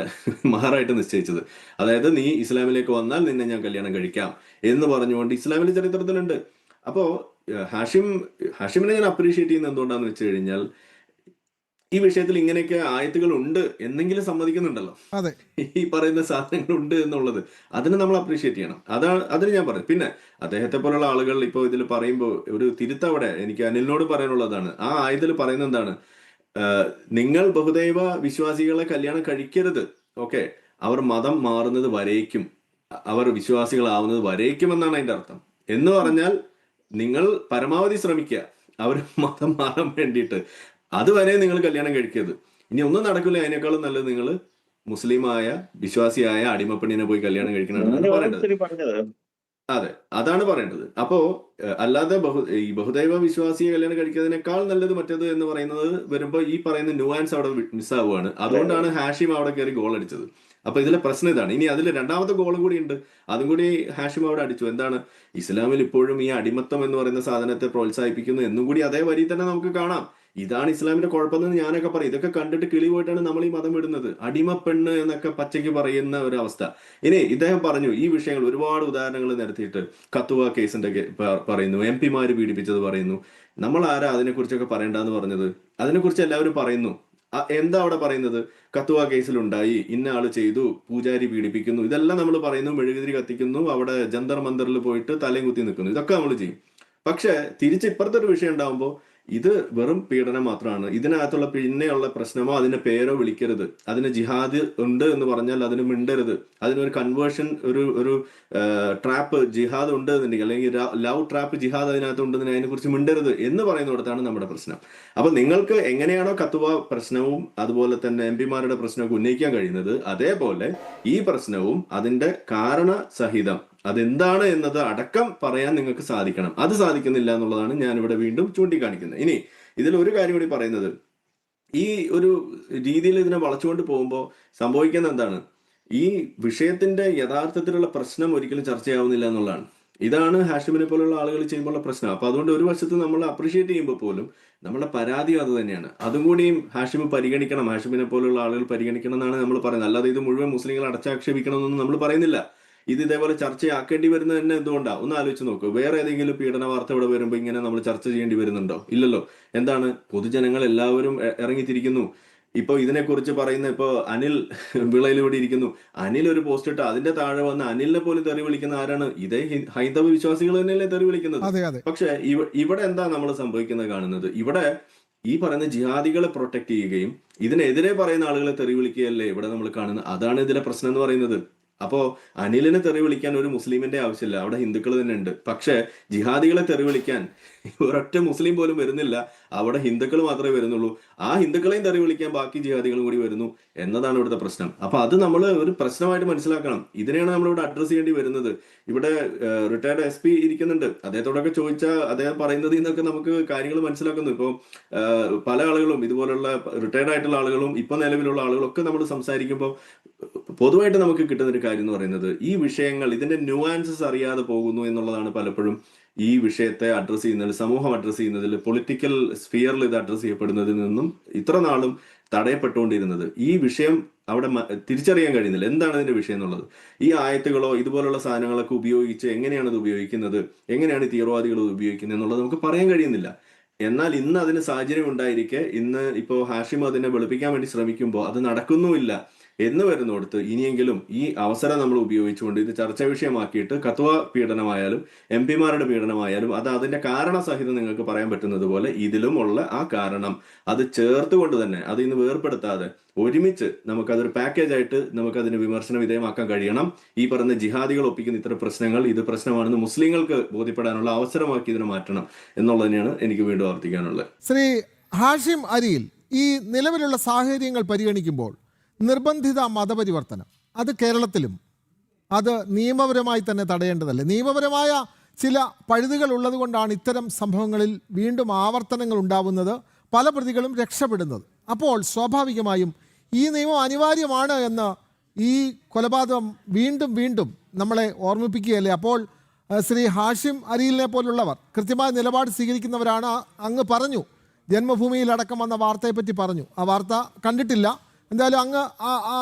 മഹറായിട്ട് നിശ്ചയിച്ചത്. അതായത് നീ ഇസ്ലാമിലേക്ക് വന്നാൽ നിന്നെ ഞാൻ കല്യാണം കഴിക്കാം എന്ന് പറഞ്ഞുകൊണ്ട് ഇസ്ലാമിന്റെ ചരിത്രത്തിലുണ്ട്. അപ്പോ ഹാഷിമിനെ ഞാൻ അപ്രീഷിയേറ്റ് ചെയ്യുന്നത് എന്തുകൊണ്ടാന്ന് വെച്ച് കഴിഞ്ഞാൽ ഈ വിഷയത്തിൽ ഇങ്ങനെയൊക്കെ ആയത്തുകൾ ഉണ്ട് എന്നെങ്കിലും സമ്മതിക്കുന്നുണ്ടല്ലോ. ഈ പറയുന്ന സാധനങ്ങൾ ഉണ്ട് എന്നുള്ളത് അതിന് നമ്മൾ അപ്രീഷിയേറ്റ് ചെയ്യണം. അതിന് ഞാൻ പറഞ്ഞു. പിന്നെ അദ്ദേഹത്തെ പോലുള്ള ആളുകൾ ഇപ്പോൾ ഇതിൽ പറയുമ്പോൾ ഒരു തിരുത്തവിടെ എനിക്ക് അനിലിനോട് പറയാനുള്ളതാണ്. ആ ആയത്തിൽ പറയുന്നത് എന്താണ്? നിങ്ങൾ ബഹുദൈവ വിശ്വാസികളെ കല്യാണം കഴിക്കരുത്. ഓക്കെ, അവർ മതം മാറുന്നത് വരേക്കും, അവർ വിശ്വാസികളാവുന്നത് വരേക്കും എന്നാണ് അതിന്റെ അർത്ഥം. എന്ന് പറഞ്ഞാൽ നിങ്ങൾ പരമാവധി ശ്രമിക്കുക അവർ മതം മാറാൻ വേണ്ടിയിട്ട്. അതുവരെ നിങ്ങൾ കല്യാണം കഴിക്കരുത്. ഇനി ഒന്നും നടക്കില്ല, അതിനേക്കാളും നല്ലത് നിങ്ങൾ മുസ്ലിമായ വിശ്വാസിയായ അടിമപ്പെണ്ണിനെ പോയി കല്യാണം കഴിക്കണമെന്നാണ് പറയുന്നത്. അതെ, അതാണ് പറയേണ്ടത്. അപ്പോ അല്ലാതെ ഈ ബഹുദൈവ വിശ്വാസിയെ കല്യാണം കഴിക്കുന്നതിനേക്കാൾ നല്ലത് മറ്റേത് എന്ന് പറയുന്നത് വരുമ്പോ ഈ പറയുന്ന ന്യൂആൻസ് അവിടെ മിസ്സാവുകയാണ്. അതുകൊണ്ടാണ് ഹാഷിം അവിടെ കയറി ഗോൾ അടിച്ചത്. അപ്പൊ ഇതിലെ പ്രശ്നം ഇതാണ്. ഇനി അതിൽ രണ്ടാമത്തെ ഗോളും കൂടി ഉണ്ട്, അതും കൂടി ഹാഷിം അവിടെ അടിച്ചു. എന്താണ്, ഇസ്ലാമിൽ ഇപ്പോഴും ഈ അടിമത്തം എന്ന് പറയുന്ന സാധനത്തെ പ്രോത്സാഹിപ്പിക്കുന്നു എന്നും കൂടി അതേ വരി തന്നെ നമുക്ക് കാണാം. ഇതാണ് ഇസ്ലാമിന്റെ കുഴപ്പമെന്ന് ഞാനൊക്കെ പറയും. ഇതൊക്കെ കണ്ടിട്ട് കിളി പോയിട്ടാണ് നമ്മൾ ഈ മതം വിടുന്നത്. അടിമപ്പെണ്ണ് എന്നൊക്കെ പച്ചയ്ക്ക് പറയുന്ന ഒരു അവസ്ഥ. ഇനി ഇദ്ദേഹം പറഞ്ഞു ഈ വിഷയങ്ങൾ ഒരുപാട് ഉദാഹരണങ്ങൾ നിരത്തിയിട്ട് കത്തുവ കേസിന്റെ പറയുന്നു, എം പിമാര് പീഡിപ്പിച്ചത് പറയുന്നു. നമ്മൾ ആരാ അതിനെക്കുറിച്ചൊക്കെ പറയേണ്ടതെന്ന് പറഞ്ഞത്? അതിനെക്കുറിച്ച് എല്ലാവരും പറയുന്നു. എന്താ അവിടെ പറയുന്നത്? കത്തുവ കേസിലുണ്ടായി, ഇന്ന ആള് ചെയ്തു, പൂജാരി പീഡിപ്പിക്കുന്നു, ഇതെല്ലാം നമ്മൾ പറയുന്നു. മെഴുകുതിരി കത്തിക്കുന്നു, അവിടെ ജന്തർ മന്ദറിൽ പോയിട്ട് തലയും കുത്തി നിൽക്കുന്നു, ഇതൊക്കെ നമ്മൾ ചെയ്യും. പക്ഷെ തിരിച്ച് ഇപ്പുറത്തെ ഒരു വിഷയം ഉണ്ടാകുമ്പോൾ ഇത് വെറും പീഡനം മാത്രമാണ്. ഇതിനകത്തുള്ള പിന്നെയുള്ള പ്രശ്നമോ അതിന്റെ പേരോ വിളിക്കരുത്. അതിന് ജിഹാദ് ഉണ്ട് എന്ന് പറഞ്ഞാൽ അതിന് മിണ്ടരുത്. അതിനൊരു കൺവേർഷൻ, ഒരു ട്രാപ്പ് ജിഹാദ് ഉണ്ട് എന്നുണ്ടെങ്കിൽ, അല്ലെങ്കിൽ ലവ് ട്രാപ്പ് ജിഹാദ് അതിനകത്ത് ഉണ്ടെന്ന് അതിനെ കുറിച്ച് മിണ്ടരുത് എന്ന് പറയുന്നിടത്താണ് നമ്മുടെ പ്രശ്നം. അപ്പൊ നിങ്ങൾക്ക് എങ്ങനെയാണോ കത്തുവ പ്രശ്നവും അതുപോലെ തന്നെ എം പിമാരുടെ പ്രശ്നമൊക്കെ ഉന്നയിക്കാൻ കഴിയുന്നത്, അതേപോലെ ഈ പ്രശ്നവും അതിന്റെ കാരണ സഹിതം അതെന്താണ് എന്നത് അടക്കം പറയാൻ നിങ്ങൾക്ക് സാധിക്കണം. അത് സാധിക്കുന്നില്ല എന്നുള്ളതാണ് ഞാൻ ഇവിടെ വീണ്ടും ചൂണ്ടിക്കാണിക്കുന്നത്. ഇനി ഇതിൽ ഒരു കാര്യം കൂടി പറയുന്നത്, ഈ ഒരു രീതിയിൽ ഇതിനെ വളച്ചുകൊണ്ട് പോകുമ്പോൾ സംഭവിക്കുന്നത് എന്താണ്, ഈ വിഷയത്തിന്റെ യഥാർത്ഥത്തിലുള്ള പ്രശ്നം ഒരിക്കലും ചർച്ചയാവുന്നില്ല എന്നുള്ളതാണ്. ഇതാണ് ഹാഷിമിനെ പോലുള്ള ആളുകൾ ചെയ്യുമ്പോഴുള്ള പ്രശ്നം. അപ്പൊ അതുകൊണ്ട് ഒരു വശത്ത് നമ്മൾ അപ്രീഷിയേറ്റ് ചെയ്യുമ്പോൾ പോലും നമ്മുടെ പരാതിയും അത് തന്നെയാണ്. അതും കൂടിയും ഹാഷിമ് പരിഗണിക്കണം, ഹാഷിമിനെ പോലുള്ള ആളുകൾ പരിഗണിക്കണം എന്നാണ് നമ്മൾ പറയുന്നത്. അല്ലാതെ ഇത് മുഴുവൻ മുസ്ലിങ്ങൾ അടച്ചാക്ഷേപിക്കണം എന്നൊന്നും നമ്മൾ പറയുന്നില്ല. ഇത് ഇതേപോലെ ചർച്ചയാക്കേണ്ടി വരുന്നത് തന്നെ എന്തുകൊണ്ടാണ്? ഒന്ന് ആലോചിച്ച് നോക്കൂ. വേറെ ഏതെങ്കിലും പീഡന വാർത്ത ഇവിടെ വരുമ്പോൾ ഇങ്ങനെ നമ്മൾ ചർച്ച ചെയ്യേണ്ടി വരുന്നുണ്ടോ? ഇല്ലല്ലോ. എന്താണ്, പൊതുജനങ്ങൾ എല്ലാവരും ഇറങ്ങിത്തിരിക്കുന്നു. ഇപ്പൊ ഇതിനെക്കുറിച്ച് പറയുന്ന ഇപ്പൊ അനിൽ വിളയിലൂടെ ഇരിക്കുന്നു. അനിൽ ഒരു പോസ്റ്റ് ഇട്ട് അതിന്റെ താഴെ വന്ന് അനിലിനെ പോലും തെറി വിളിക്കുന്ന ആരാണ്? ഇതേ ഹൈന്ദവ വിശ്വാസികൾ തന്നെയല്ലേ തെറി വിളിക്കുന്നത്. പക്ഷെ ഇവിടെ എന്താ നമ്മൾ സംഭവിക്കുന്നത് കാണുന്നത്? ഇവിടെ ഈ പറയുന്ന ജിഹാദികളെ പ്രൊട്ടക്ട് ചെയ്യുകയും ഇതിനെതിരെ പറയുന്ന ആളുകളെ തെറി വിളിക്കുകയല്ലേ ഇവിടെ നമ്മൾ കാണുന്നത്. അതാണ് ഇതിലെ പ്രശ്നം എന്ന് പറയുന്നത്. അപ്പോ അനിലിനെ തെറി വിളിക്കാൻ ഒരു മുസ്ലിമിന്റെ ആവശ്യമില്ല, അവിടെ ഹിന്ദുക്കൾ തന്നെ ഉണ്ട്. പക്ഷെ ജിഹാദികളെ തെറി വിളിക്കാൻ ഒരൊറ്റ മുസ്ലിം പോലും വരുന്നില്ല, അവിടെ ഹിന്ദുക്കൾ മാത്രമേ വരുന്നുള്ളൂ. ആ ഹിന്ദുക്കളെയും തെറി വിളിക്കാൻ ബാക്കി ജിഹാദികളും കൂടി വരുന്നു എന്നതാണ് ഇവിടുത്തെ പ്രശ്നം. അപ്പൊ അത് നമ്മൾ ഒരു പ്രശ്നമായിട്ട് മനസ്സിലാക്കണം. ഇതിനെയാണ് നമ്മളിവിടെ അഡ്രസ് ചെയ്യേണ്ടി വരുന്നത്. ഇവിടെ റിട്ടയർഡ് SP ഇരിക്കുന്നുണ്ട്, അദ്ദേഹത്തോടൊക്കെ ചോദിച്ചാൽ അദ്ദേഹം പറയുന്നത് എന്നൊക്കെ നമുക്ക് കാര്യങ്ങൾ മനസ്സിലാക്കുന്നു. ഇപ്പോൾ പല ആളുകളും ഇതുപോലുള്ള റിട്ടയർഡ് ആയിട്ടുള്ള ആളുകളും ഇപ്പൊ നിലവിലുള്ള ആളുകളൊക്കെ നമ്മൾ സംസാരിക്കുമ്പോൾ പൊതുവായിട്ട് നമുക്ക് കിട്ടുന്ന ഒരു കാര്യം എന്ന് പറയുന്നത്, ഈ വിഷയങ്ങൾ ഇതിന്റെ ന്യൂആൻസസ് അറിയാതെ പോകുന്നു എന്നുള്ളതാണ് പലപ്പോഴും ഈ വിഷയത്തെ അഡ്രസ് ചെയ്യുന്നതിൽ, സമൂഹം അഡ്രസ് ചെയ്യുന്നതിൽ, പൊളിറ്റിക്കൽ സ്ഫിയറിൽ ഇത് അഡ്രസ് ചെയ്യപ്പെടുന്നതിൽ നിന്നും ഇത്ര നാളും തടയപ്പെട്ടുകൊണ്ടിരുന്നത്. ഈ വിഷയം അവിടെ തിരിച്ചറിയാൻ കഴിയുന്നില്ല, എന്താണ് ഇതിന്റെ വിഷയം എന്നുള്ളത്. ഈ ആയത്തുകളോ ഇതുപോലുള്ള സാധനങ്ങളൊക്കെ ഉപയോഗിച്ച് എങ്ങനെയാണ് ഇത് ഉപയോഗിക്കുന്നത്, എങ്ങനെയാണ് തീവ്രവാദികൾ ഉപയോഗിക്കുന്നത് എന്നുള്ളത് നമുക്ക് പറയാൻ കഴിയുന്നില്ല. എന്നാൽ ഇന്ന് അതിന് സാഹചര്യം ഉണ്ടായിരിക്കെ ഇന്ന് ഇപ്പോൾ ഹാഷിം അതിനെ വെളുപ്പിക്കാൻ വേണ്ടി ശ്രമിക്കുമ്പോൾ അത് നടക്കുന്നുമില്ല എന്ന് വരുന്നിടത്ത് ഇനിയെങ്കിലും ഈ അവസരം നമ്മൾ ഉപയോഗിച്ചുകൊണ്ട് ഇത് ചർച്ചാ വിഷയമാക്കിയിട്ട് കത്വ പീഡനമായാലും എം പിമാരുടെ പീഡനമായാലും അത് അതിന്റെ കാരണസഹിതം നിങ്ങൾക്ക് പറയാൻ പറ്റുന്നത് പോലെ ഇതിലുമുള്ള ആ കാരണം അത് ചേർത്തുകൊണ്ട് തന്നെ അത് ഇന്ന് വേർപെടുത്താതെ ഒരുമിച്ച് നമുക്കതൊരു പാക്കേജ് ആയിട്ട് നമുക്കതിന് വിമർശന വിധേയമാക്കാൻ കഴിയണം. ഈ പറഞ്ഞ ജിഹാദികൾ ഒപ്പിക്കുന്ന ഇത്തരം പ്രശ്നങ്ങൾ ഇത് പ്രശ്നമാണെന്ന് മുസ്ലിങ്ങൾക്ക് ബോധ്യപ്പെടാനുള്ള അവസരമാക്കി ഇതിനെ മാറ്റണം എന്നുള്ളത് തന്നെയാണ് എനിക്ക് വീണ്ടും ആവർത്തിക്കാനുള്ളത്. ശ്രീ ഹാഷിം അരിയിൽ, ഈ നിലവിലുള്ള സാഹചര്യങ്ങൾ പരിഗണിക്കുമ്പോൾ നിർബന്ധിത മതപരിവർത്തനം അത് കേരളത്തിലും അത് നിയമപരമായി തന്നെ തടയേണ്ടതല്ലേ? നിയമപരമായ ചില പഴുതുകൾ ഉള്ളത് കൊണ്ടാണ് ഇത്തരം സംഭവങ്ങളിൽ വീണ്ടും ആവർത്തനങ്ങൾ ഉണ്ടാവുന്നത്, പല പ്രതികളും രക്ഷപ്പെടുന്നത്. അപ്പോൾ സ്വാഭാവികമായും ഈ നിയമം അനിവാര്യമാണ് എന്ന് ഈ കൊലപാതകം വീണ്ടും വീണ്ടും നമ്മളെ ഓർമ്മിപ്പിക്കുകയല്ലേ? അപ്പോൾ ശ്രീ ഹാഷിം അരിയിലിനെ പോലുള്ളവർ കൃത്യമായ നിലപാട് സ്വീകരിക്കുന്നവരാണ്. അങ്ങ് പറഞ്ഞു, ജന്മഭൂമിയിലടക്കം വന്ന വാർത്തയെപ്പറ്റി പറഞ്ഞു. ആ വാർത്ത കണ്ടിട്ടില്ല, എന്തായാലും അങ്ങ്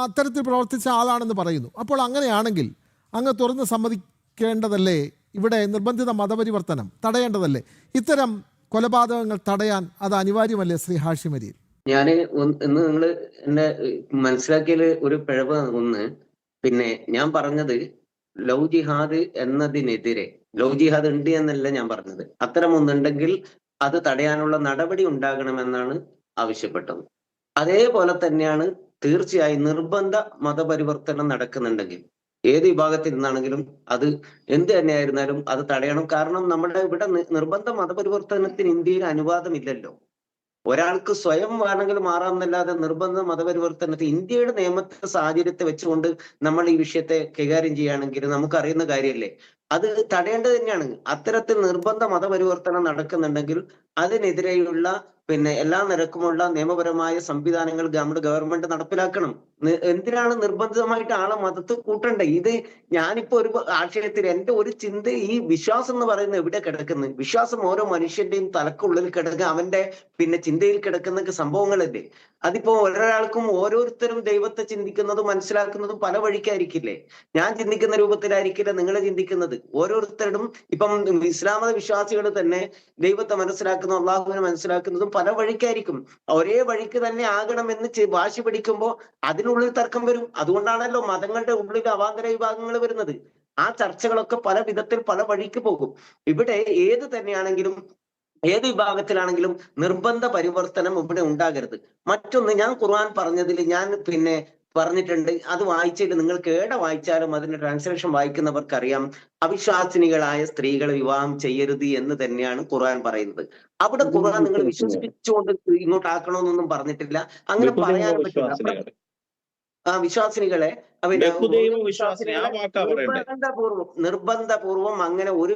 അത്തരത്തിൽ പ്രവർത്തിച്ച ആളാണെന്ന് പറയുന്നു. അപ്പോൾ അങ്ങനെയാണെങ്കിൽ അങ്ങ് തുറന്ന് സമ്മതിക്കേണ്ടതല്ലേ ഇവിടെ നിർബന്ധിത മതപരിവർത്തനം തടയേണ്ടതല്ലേ? ഇത്തരം കൊലപാതകങ്ങൾ തടയാൻ അത് അനിവാര്യമല്ലേ ശ്രീ ഹാഷിം അരിയിൽ? ഞാൻ ഇന്ന് നിങ്ങൾ എന്നെ മനസ്സിലാക്കിയതിൽ ഒരു പിഴവ് ഒന്ന്, പിന്നെ ഞാൻ പറഞ്ഞത് ലവ് ജിഹാദ് എന്നതിനെതിരെ, ലവ് ജിഹാദ് ഉണ്ട് എന്നല്ല ഞാൻ പറഞ്ഞത്. അത്തരം ഒന്നുണ്ടെങ്കിൽ അത് തടയാനുള്ള നടപടി ഉണ്ടാകണമെന്നാണ് ആവശ്യപ്പെട്ടത്. അതേപോലെ തന്നെയാണ് തീർച്ചയായും നിർബന്ധ മതപരിവർത്തനം നടക്കുന്നുണ്ടെങ്കിൽ ഏത് വിഭാഗത്തിൽ നിന്നാണെങ്കിലും അത് എന്ത് തന്നെയായിരുന്നാലും അത് തടയണം. കാരണം നമ്മുടെ ഇവിടെ നിർബന്ധ മതപരിവർത്തനത്തിന് ഇന്ത്യയിൽ അനുവാദമില്ലല്ലോ. ഒരാൾക്ക് സ്വയം വേണമെങ്കിൽ മാറാമെന്നല്ലാതെ നിർബന്ധ മതപരിവർത്തനത്തിൽ ഇന്ത്യയുടെ നിയമത്തെ സാഹചര്യത്തെ വെച്ചുകൊണ്ട് നമ്മൾ ഈ വിഷയത്തെ കൈകാര്യം ചെയ്യുകയാണെങ്കിൽ നമുക്കറിയുന്ന കാര്യമല്ലേ. അത് തടയേണ്ടത് തന്നെയാണ്. അത്തരത്തിൽ നിർബന്ധ മതപരിവർത്തനം നടക്കുന്നുണ്ടെങ്കിൽ അതിനെതിരെയുള്ള എല്ലാ നിരക്കുമുള്ള നിയമപരമായ സംവിധാനങ്ങൾ നമ്മുടെ ഗവൺമെന്റ് നടപ്പിലാക്കണം. എന്തിനാണ് നിർബന്ധിതമായിട്ട് ആളെ മതത്തിൽ കൂട്ടണ്ടേ? ഇത് ഞാനിപ്പോ ഒരു ആശയത്തിൽ എന്റെ ഒരു ചിന്ത, ഈ വിശ്വാസം എന്ന് പറയുന്നത് എവിടെ കിടക്കുന്നത്? വിശ്വാസം ഓരോ മനുഷ്യന്റെയും തലക്കുള്ളിൽ കിടക്കുക, അവന്റെ ചിന്തയിൽ കിടക്കുന്ന സംഭവങ്ങളല്ലേ. അതിപ്പോ ഒരാൾക്കും ഓരോരുത്തരും ദൈവത്തെ ചിന്തിക്കുന്നതും മനസ്സിലാക്കുന്നതും പല വഴിക്കായിരിക്കില്ലേ. ഞാൻ ചിന്തിക്കുന്ന രൂപത്തിലായിരിക്കില്ല നിങ്ങൾ ചിന്തിക്കുന്നത്. ഓരോരുത്തരും ഇപ്പം ഇസ്ലാം മത വിശ്വാസികൾ തന്നെ ദൈവത്തെ മനസ്സിലാക്കുന്ന, അള്ളാഹുവിനെ മനസ്സിലാക്കുന്നതും പല വഴിക്കായിരിക്കും. ഒരേ വഴിക്ക് തന്നെ ആകണമെന്ന് വാശി പിടിക്കുമ്പോൾ അതിനുള്ളിൽ തർക്കം വരും. അതുകൊണ്ടാണല്ലോ മതങ്ങളുടെ ഉള്ളിൽ അവാന്തര വിഭാഗങ്ങൾ വരുന്നത്. ആ ചർച്ചകളൊക്കെ പല വിധത്തിൽ പല വഴിക്ക് പോകും. ഇവിടെ ഏത് തന്നെയാണെങ്കിലും ഏത് വിഭാഗത്തിലാണെങ്കിലും നിർബന്ധ പരിവർത്തനം ഇവിടെ ഉണ്ടാകരുത്. മറ്റൊന്ന്, ഞാൻ ഖുർആൻ പറഞ്ഞതിൽ ഞാൻ പറഞ്ഞിട്ടുണ്ട്, അത് വായിച്ചിട്ട് നിങ്ങൾക്ക് ഏടെ വായിച്ചാലും അതിന്റെ ട്രാൻസ്ലേഷൻ വായിക്കുന്നവർക്കറിയാം, അവിശ്വാസിനികളായ സ്ത്രീകളെ വിവാഹം ചെയ്യരുത് എന്ന് തന്നെയാണ് ഖുർആൻ പറയുന്നത്. അവിടെ ഖുർആൻ നിങ്ങൾ വിശ്വസിപ്പിച്ചുകൊണ്ട് ഇങ്ങോട്ടാക്കണമെന്നൊന്നും പറഞ്ഞിട്ടില്ല. അങ്ങനെ പറയാനും പറ്റില്ല. വിശ്വാസിനികളെ നിർബന്ധപൂർവം അങ്ങനെ ഒരു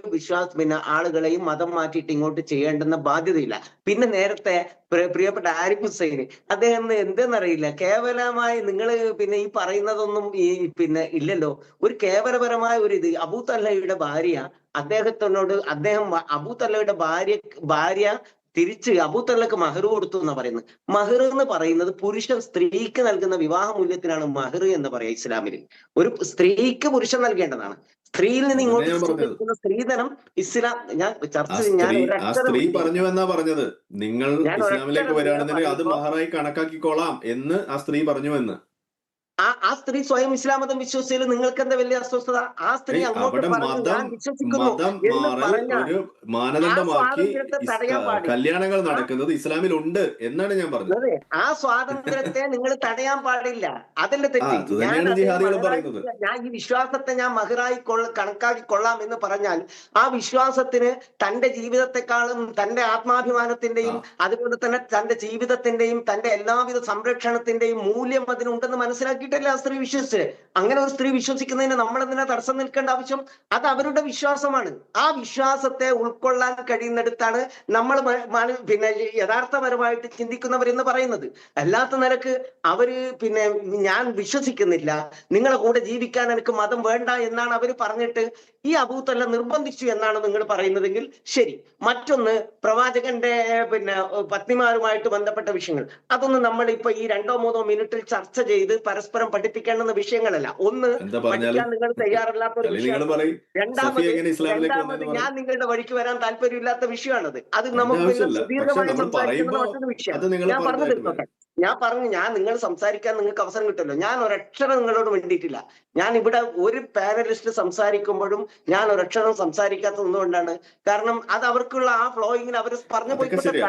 ആളുകളെയും മതം മാറ്റിയിട്ട് ഇങ്ങോട്ട് ചെയ്യേണ്ടുന്ന ബാധ്യതയില്ല. പിന്നെ നേരത്തെ പ്രിയപ്പെട്ട ആരിഫ് ഹുസൈൻ, അദ്ദേഹം എന്തെന്നറിയില്ല, കേവലമായി നിങ്ങൾ ഈ പറയുന്നതൊന്നും ഇല്ലല്ലോ. ഒരു കേവലപരമായ ഒരു ഇത്, അബൂ തല്ലയുടെ ഭാര്യ അദ്ദേഹം അബൂ തല്ലയുടെ ഭാര്യ തിരിച്ച് അബൂ തല്ലക്ക് മഹർ കൊടുത്തു എന്നാ പറയുന്നത്. മഹർ എന്ന് പറയുന്നത് പുരുഷൻ സ്ത്രീക്ക് നൽകുന്ന വിവാഹ മൂല്യത്തിനാണ് മഹർ എന്ന് പറയാം ഇസ്ലാമിൽ. ഒരു സ്ത്രീക്ക് പുരുഷൻ നൽകേണ്ടതാണ്. സ്ത്രീയിൽ നിന്ന് ഇങ്ങോട്ട് സ്ത്രീധനം ഇസ്ലാം സ്ത്രീ പറഞ്ഞു എന്നാ പറഞ്ഞത്. നിങ്ങൾ ഇസ്ലാമിലേക്ക് വരികയാണെന്നുണ്ടെങ്കിൽ അത് മഹറായി കണക്കാക്കിക്കോളാം എന്ന് ആ സ്ത്രീ പറഞ്ഞു എന്ന്. ആ സ്ത്രീ സ്വയം ഇസ്ലാം മതം വിശ്വസിച്ചതിൽ നിങ്ങൾക്ക് എന്താ വലിയ അസ്വസ്ഥത? ആ സ്ത്രീ അങ്ങോട്ട് ഞാൻ വിശ്വസിക്കുന്നു എന്ന് പറഞ്ഞാൽ മാനദണ്ഡമാക്കി കല്യാണങ്ങൾ നടക്കുന്നത് ഇസ്ലാമിൽ ഉണ്ട് എന്നാണ് ഞാൻ പറഞ്ഞത്. ആ സ്വാതന്ത്ര്യത്തെ നിങ്ങൾ തടയാൻ പാടില്ല. അതല്ലേ തെറ്റ്. ഞാൻ ഈ വിശ്വാസത്തെ ഞാൻ മഹറായി കണക്കാക്കി കൊള്ളാം എന്ന് പറഞ്ഞാൽ ആ വിശ്വാസത്തിന് തന്റെ ജീവിതത്തെക്കാളും തന്റെ ആത്മാഭിമാനത്തിന്റെയും അതുപോലെ തന്നെ തന്റെ ജീവിതത്തിന്റെയും തന്റെ എല്ലാവിധ സംരക്ഷണത്തിന്റെയും മൂല്യം അതിനുണ്ടെന്ന് മനസ്സിലാക്കി ആ സ്ത്രീ വിശ്വസിച്ച്. അങ്ങനെ ഒരു സ്ത്രീ വിശ്വസിക്കുന്നതിന് നമ്മൾ എന്തിനാ തടസ്സം നിൽക്കേണ്ട ആവശ്യം? അത് അവരുടെ വിശ്വാസമാണ്. ആ വിശ്വാസത്തെ ഉൾക്കൊള്ളാൻ കഴിയുന്നിടത്താണ് നമ്മൾ യഥാർത്ഥപരമായിട്ട് ചിന്തിക്കുന്നവരെന്ന് പറയുന്നത്. അല്ലാത്ത നിലക്ക് അവര് ഞാൻ വിശ്വസിക്കുന്നില്ല, നിങ്ങളെ കൂടെ ജീവിക്കാൻ എനിക്ക് മതം വേണ്ട എന്നാണ് അവര് പറഞ്ഞിട്ട് ഈ അബൂ തല്ല നിർബന്ധിച്ചു എന്നാണ് നിങ്ങൾ പറയുന്നതെങ്കിൽ ശരി. മറ്റൊന്ന്, പ്രവാചകന്റെ പത്നിമാരുമായിട്ട് ബന്ധപ്പെട്ട വിഷയങ്ങൾ, അതൊന്നും നമ്മൾ ഇപ്പൊ ഈ 2-3 മിനിറ്റിൽ ചർച്ച ചെയ്ത് പരസ്പരം പഠിപ്പിക്കേണ്ടുന്ന വിഷയങ്ങളല്ല. ഒന്ന്, പഠിക്കാൻ നിങ്ങൾ തയ്യാറല്ലാത്ത ഒരു വിഷയം. രണ്ടാമത് ഞാൻ നിങ്ങളുടെ വഴിക്ക് വരാൻ താല്പര്യമില്ലാത്ത വിഷയമാണത്. അത് നമുക്ക് ദീർഘമായി സംസാരിക്കുന്ന മറ്റൊരു വിഷയം. ഞാൻ നിങ്ങൾ സംസാരിക്കാൻ നിങ്ങൾക്ക് അവസരം കിട്ടുമല്ലോ. ഞാൻ ഒരക്ഷരം നിങ്ങളോട് വേണ്ടിയിട്ടില്ല. ഞാൻ ഇവിടെ ഒരു പാനലിസ്റ്റ് സംസാരിക്കുമ്പോഴും ഞാൻ ഒരക്ഷരം സംസാരിക്കാത്തത് എന്തുകൊണ്ടാണ്? കാരണം അത് അവർക്കുള്ള ആ ഫ്ലോയിങ്ങിൽ അവർ പറഞ്ഞു പോയിക്കോട്ടെ.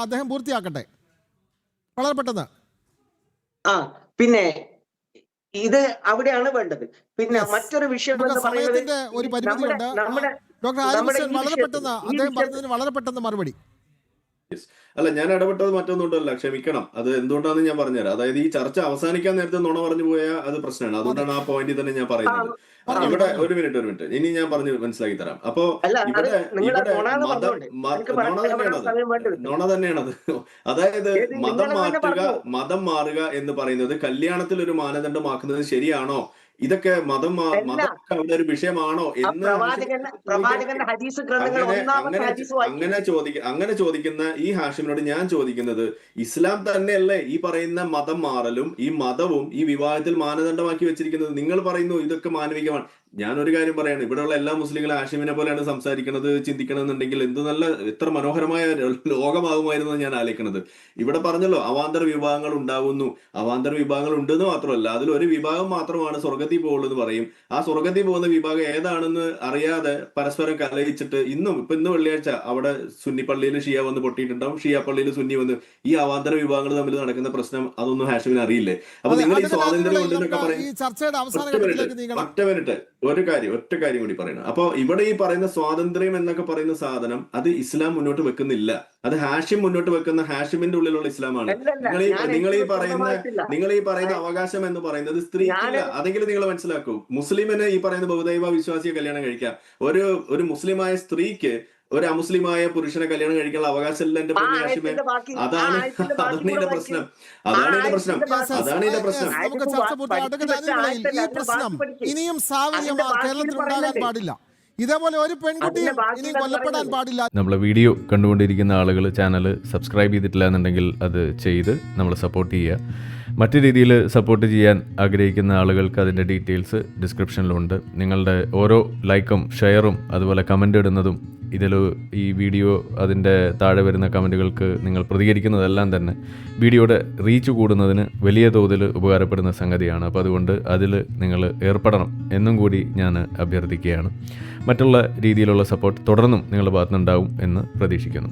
അദ്ദേഹം പൂർത്തിയാക്കട്ടെ വളരെ പെട്ടെന്ന്. ഇത് അവിടെയാണ് വേണ്ടത്. പിന്നെ മറ്റൊരു വിഷയം സമയത്തിന്റെ ഒരു പരിമിതിയുണ്ട്. ഡോക്ടർ ആരിഫ് ഹുസൈൻ വളരെ പെട്ടെന്ന് അദ്ദേഹം പറഞ്ഞതിന് വളരെ പെട്ടെന്ന് മറുപടി. അല്ല, ഞാൻ ഇടപെട്ടത് മറ്റൊന്നുണ്ടല്ല, ക്ഷമിക്കണം. അത് എന്തുകൊണ്ടാണെന്ന് ഞാൻ പറഞ്ഞുതരാം. അതായത് ഈ ചർച്ച അവസാനിക്കാൻ നേരത്തെ നുണ പറഞ്ഞു പോയാൽ അത് പ്രശ്നമാണ്. അതുകൊണ്ടാണ് ആ പോയിന്റിൽ തന്നെ ഞാൻ പറയുന്നത്. ഇവിടെ ഒരു മിനിറ്റ് ഇനി ഞാൻ പറഞ്ഞു മനസ്സിലാക്കി തരാം. അപ്പോ ഇവിടെ നുണ തന്നെയാണത്. അതായത് മതം മാറുക എന്ന് പറയുന്നത് കല്യാണത്തിൽ ഒരു മാനദണ്ഡമാക്കുന്നത് ശരിയാണോ? ഇതൊക്കെ അവിടെ ഒരു വിഷയമാണോ എന്ന് അങ്ങനെ ചോദിക്കുന്ന ഈ ഹാഷിമിനോട് ഞാൻ ചോദിക്കുന്നത്, ഇസ്ലാം തന്നെയല്ലേ ഈ പറയുന്ന മതം മാറലും ഈ മതവും ഈ വിവാഹത്തിൽ മാനദണ്ഡമാക്കി വെച്ചിരിക്കുന്നത്? നിങ്ങൾ പറയുന്നു ഇതൊക്കെ മാനവികമാണ്. ഞാനൊരു കാര്യം പറയാണ്, ഇവിടെയുള്ള എല്ലാ മുസ്ലിങ്ങളും ഹാഷിമിനെ പോലെയാണ് സംസാരിക്കുന്നത്, ചിന്തിക്കണമെന്നുണ്ടെങ്കിൽ എത്ര മനോഹരമായ ലോകമാകുമായിരുന്നു ഞാൻ ആലോചിക്കുന്നത്. ഇവിടെ പറഞ്ഞല്ലോ അവാന്തര വിഭാഗങ്ങൾ ഉണ്ടാവുന്നു. അവാന്തര വിഭാഗങ്ങൾ ഉണ്ടെന്ന് മാത്രമല്ല, അതിലൊരു വിഭാഗം മാത്രമാണ് സ്വർഗത്തിൽ പോകുള്ളൂ പറയും. ആ സ്വർഗത്തിൽ പോകുന്ന വിഭാഗം ഏതാണെന്ന് അറിയാതെ പരസ്പരം കലഹിച്ചിട്ട് ഇന്ന് വെള്ളിയാഴ്ച അവിടെ സുന്നി പള്ളിയിൽ ഷിയ വന്ന് പൊട്ടിയിട്ടുണ്ടാവും, ഷിയ പള്ളിയിൽ സുന്നി വന്ന് ഈ അവാന്തര വിഭാഗങ്ങൾ തമ്മിൽ നടക്കുന്ന പ്രശ്നം അതൊന്നും ഹാഷിമിന് അറിയില്ലേ? അപ്പൊ നിങ്ങൾ ഈ സ്വാതന്ത്ര്യം ഉണ്ടെന്നൊക്കെ പറയും. ഒറ്റ മിനിറ്റ് ഒറ്റ കാര്യം കൂടി പറയണം. അപ്പൊ ഇവിടെ ഈ പറയുന്ന സ്വാതന്ത്ര്യം എന്നൊക്കെ പറയുന്ന സാധനം അത് ഇസ്ലാം മുന്നോട്ട് വെക്കുന്നില്ല. അത് ഹാഷിം മുന്നോട്ട് വെക്കുന്ന ഹാഷിമിന്റെ ഉള്ളിലുള്ള ഇസ്ലാമാണ്. നിങ്ങൾ ഈ പറയുന്ന അവകാശം എന്ന് പറയുന്നത് സ്ത്രീക്കില്ല. അതെങ്കിലും നിങ്ങൾ മനസ്സിലാക്കൂ. മുസ്ലിമിന് ഈ പറയുന്ന ബഹുദൈവ വിശ്വാസിയെ കല്യാണം കഴിക്കാം. ഒരു മുസ്ലിമായ സ്ത്രീക്ക് ഒരു അമുസ്ലിമായ പുരുഷനെ കല്യാണം കഴിക്കാനുള്ള അവകാശമില്ല എന്റെ പൊന്നു ഹാഷിമെ. അതാണ് ഇതിന്റെ പ്രശ്നം. നമുക്ക് ചർച്ച പൂർത്തിയായിട്ട് ഈ പ്രശ്നം ഇനിയും സാവര്യമാർ കേരളത്തിൽ ഉണ്ടാകാൻ പാടില്ല. ഇതേപോലെ ഒരു പെൺകുട്ടിയും ഇനിയും കൊല്ലപ്പെടാൻ പാടില്ല. നമ്മളെ വീഡിയോ കണ്ടുകൊണ്ടിരിക്കുന്ന ആളുകൾ ചാനൽ സബ്സ്ക്രൈബ് ചെയ്തിട്ടില്ല എന്നുണ്ടെങ്കിൽ അത് ചെയ്ത് നമ്മളെ സപ്പോർട്ട് ചെയ്യുക. മറ്റു രീതിയിൽ സപ്പോർട്ട് ചെയ്യാൻ ആഗ്രഹിക്കുന്ന ആളുകൾക്ക് അതിൻ്റെ ഡീറ്റെയിൽസ് ഡിസ്ക്രിപ്ഷനിലുണ്ട്. നിങ്ങളുടെ ഓരോ ലൈക്കും ഷെയറും അതുപോലെ കമൻ്റ് ഇടുന്നതും ഇതിൽ ഈ വീഡിയോ അതിൻ്റെ താഴെ വരുന്ന കമൻറ്റുകൾക്ക് നിങ്ങൾ പ്രതികരിക്കുന്നതെല്ലാം തന്നെ വീഡിയോയുടെ റീച്ച് കൂടുന്നതിന് വലിയ തോതിൽ ഉപകാരപ്പെടുന്ന സംഗതിയാണ്. അപ്പോൾ അതുകൊണ്ട് അതിൽ നിങ്ങൾ ഏർപ്പെടണം എന്നും കൂടി ഞാൻ അഭ്യർത്ഥിക്കുകയാണ്. മറ്റുള്ള രീതിയിലുള്ള സപ്പോർട്ട് തുടർന്നും നിങ്ങളുടെ ഭാഗത്തുനിന്നുണ്ടാവും എന്ന് പ്രതീക്ഷിക്കുന്നു.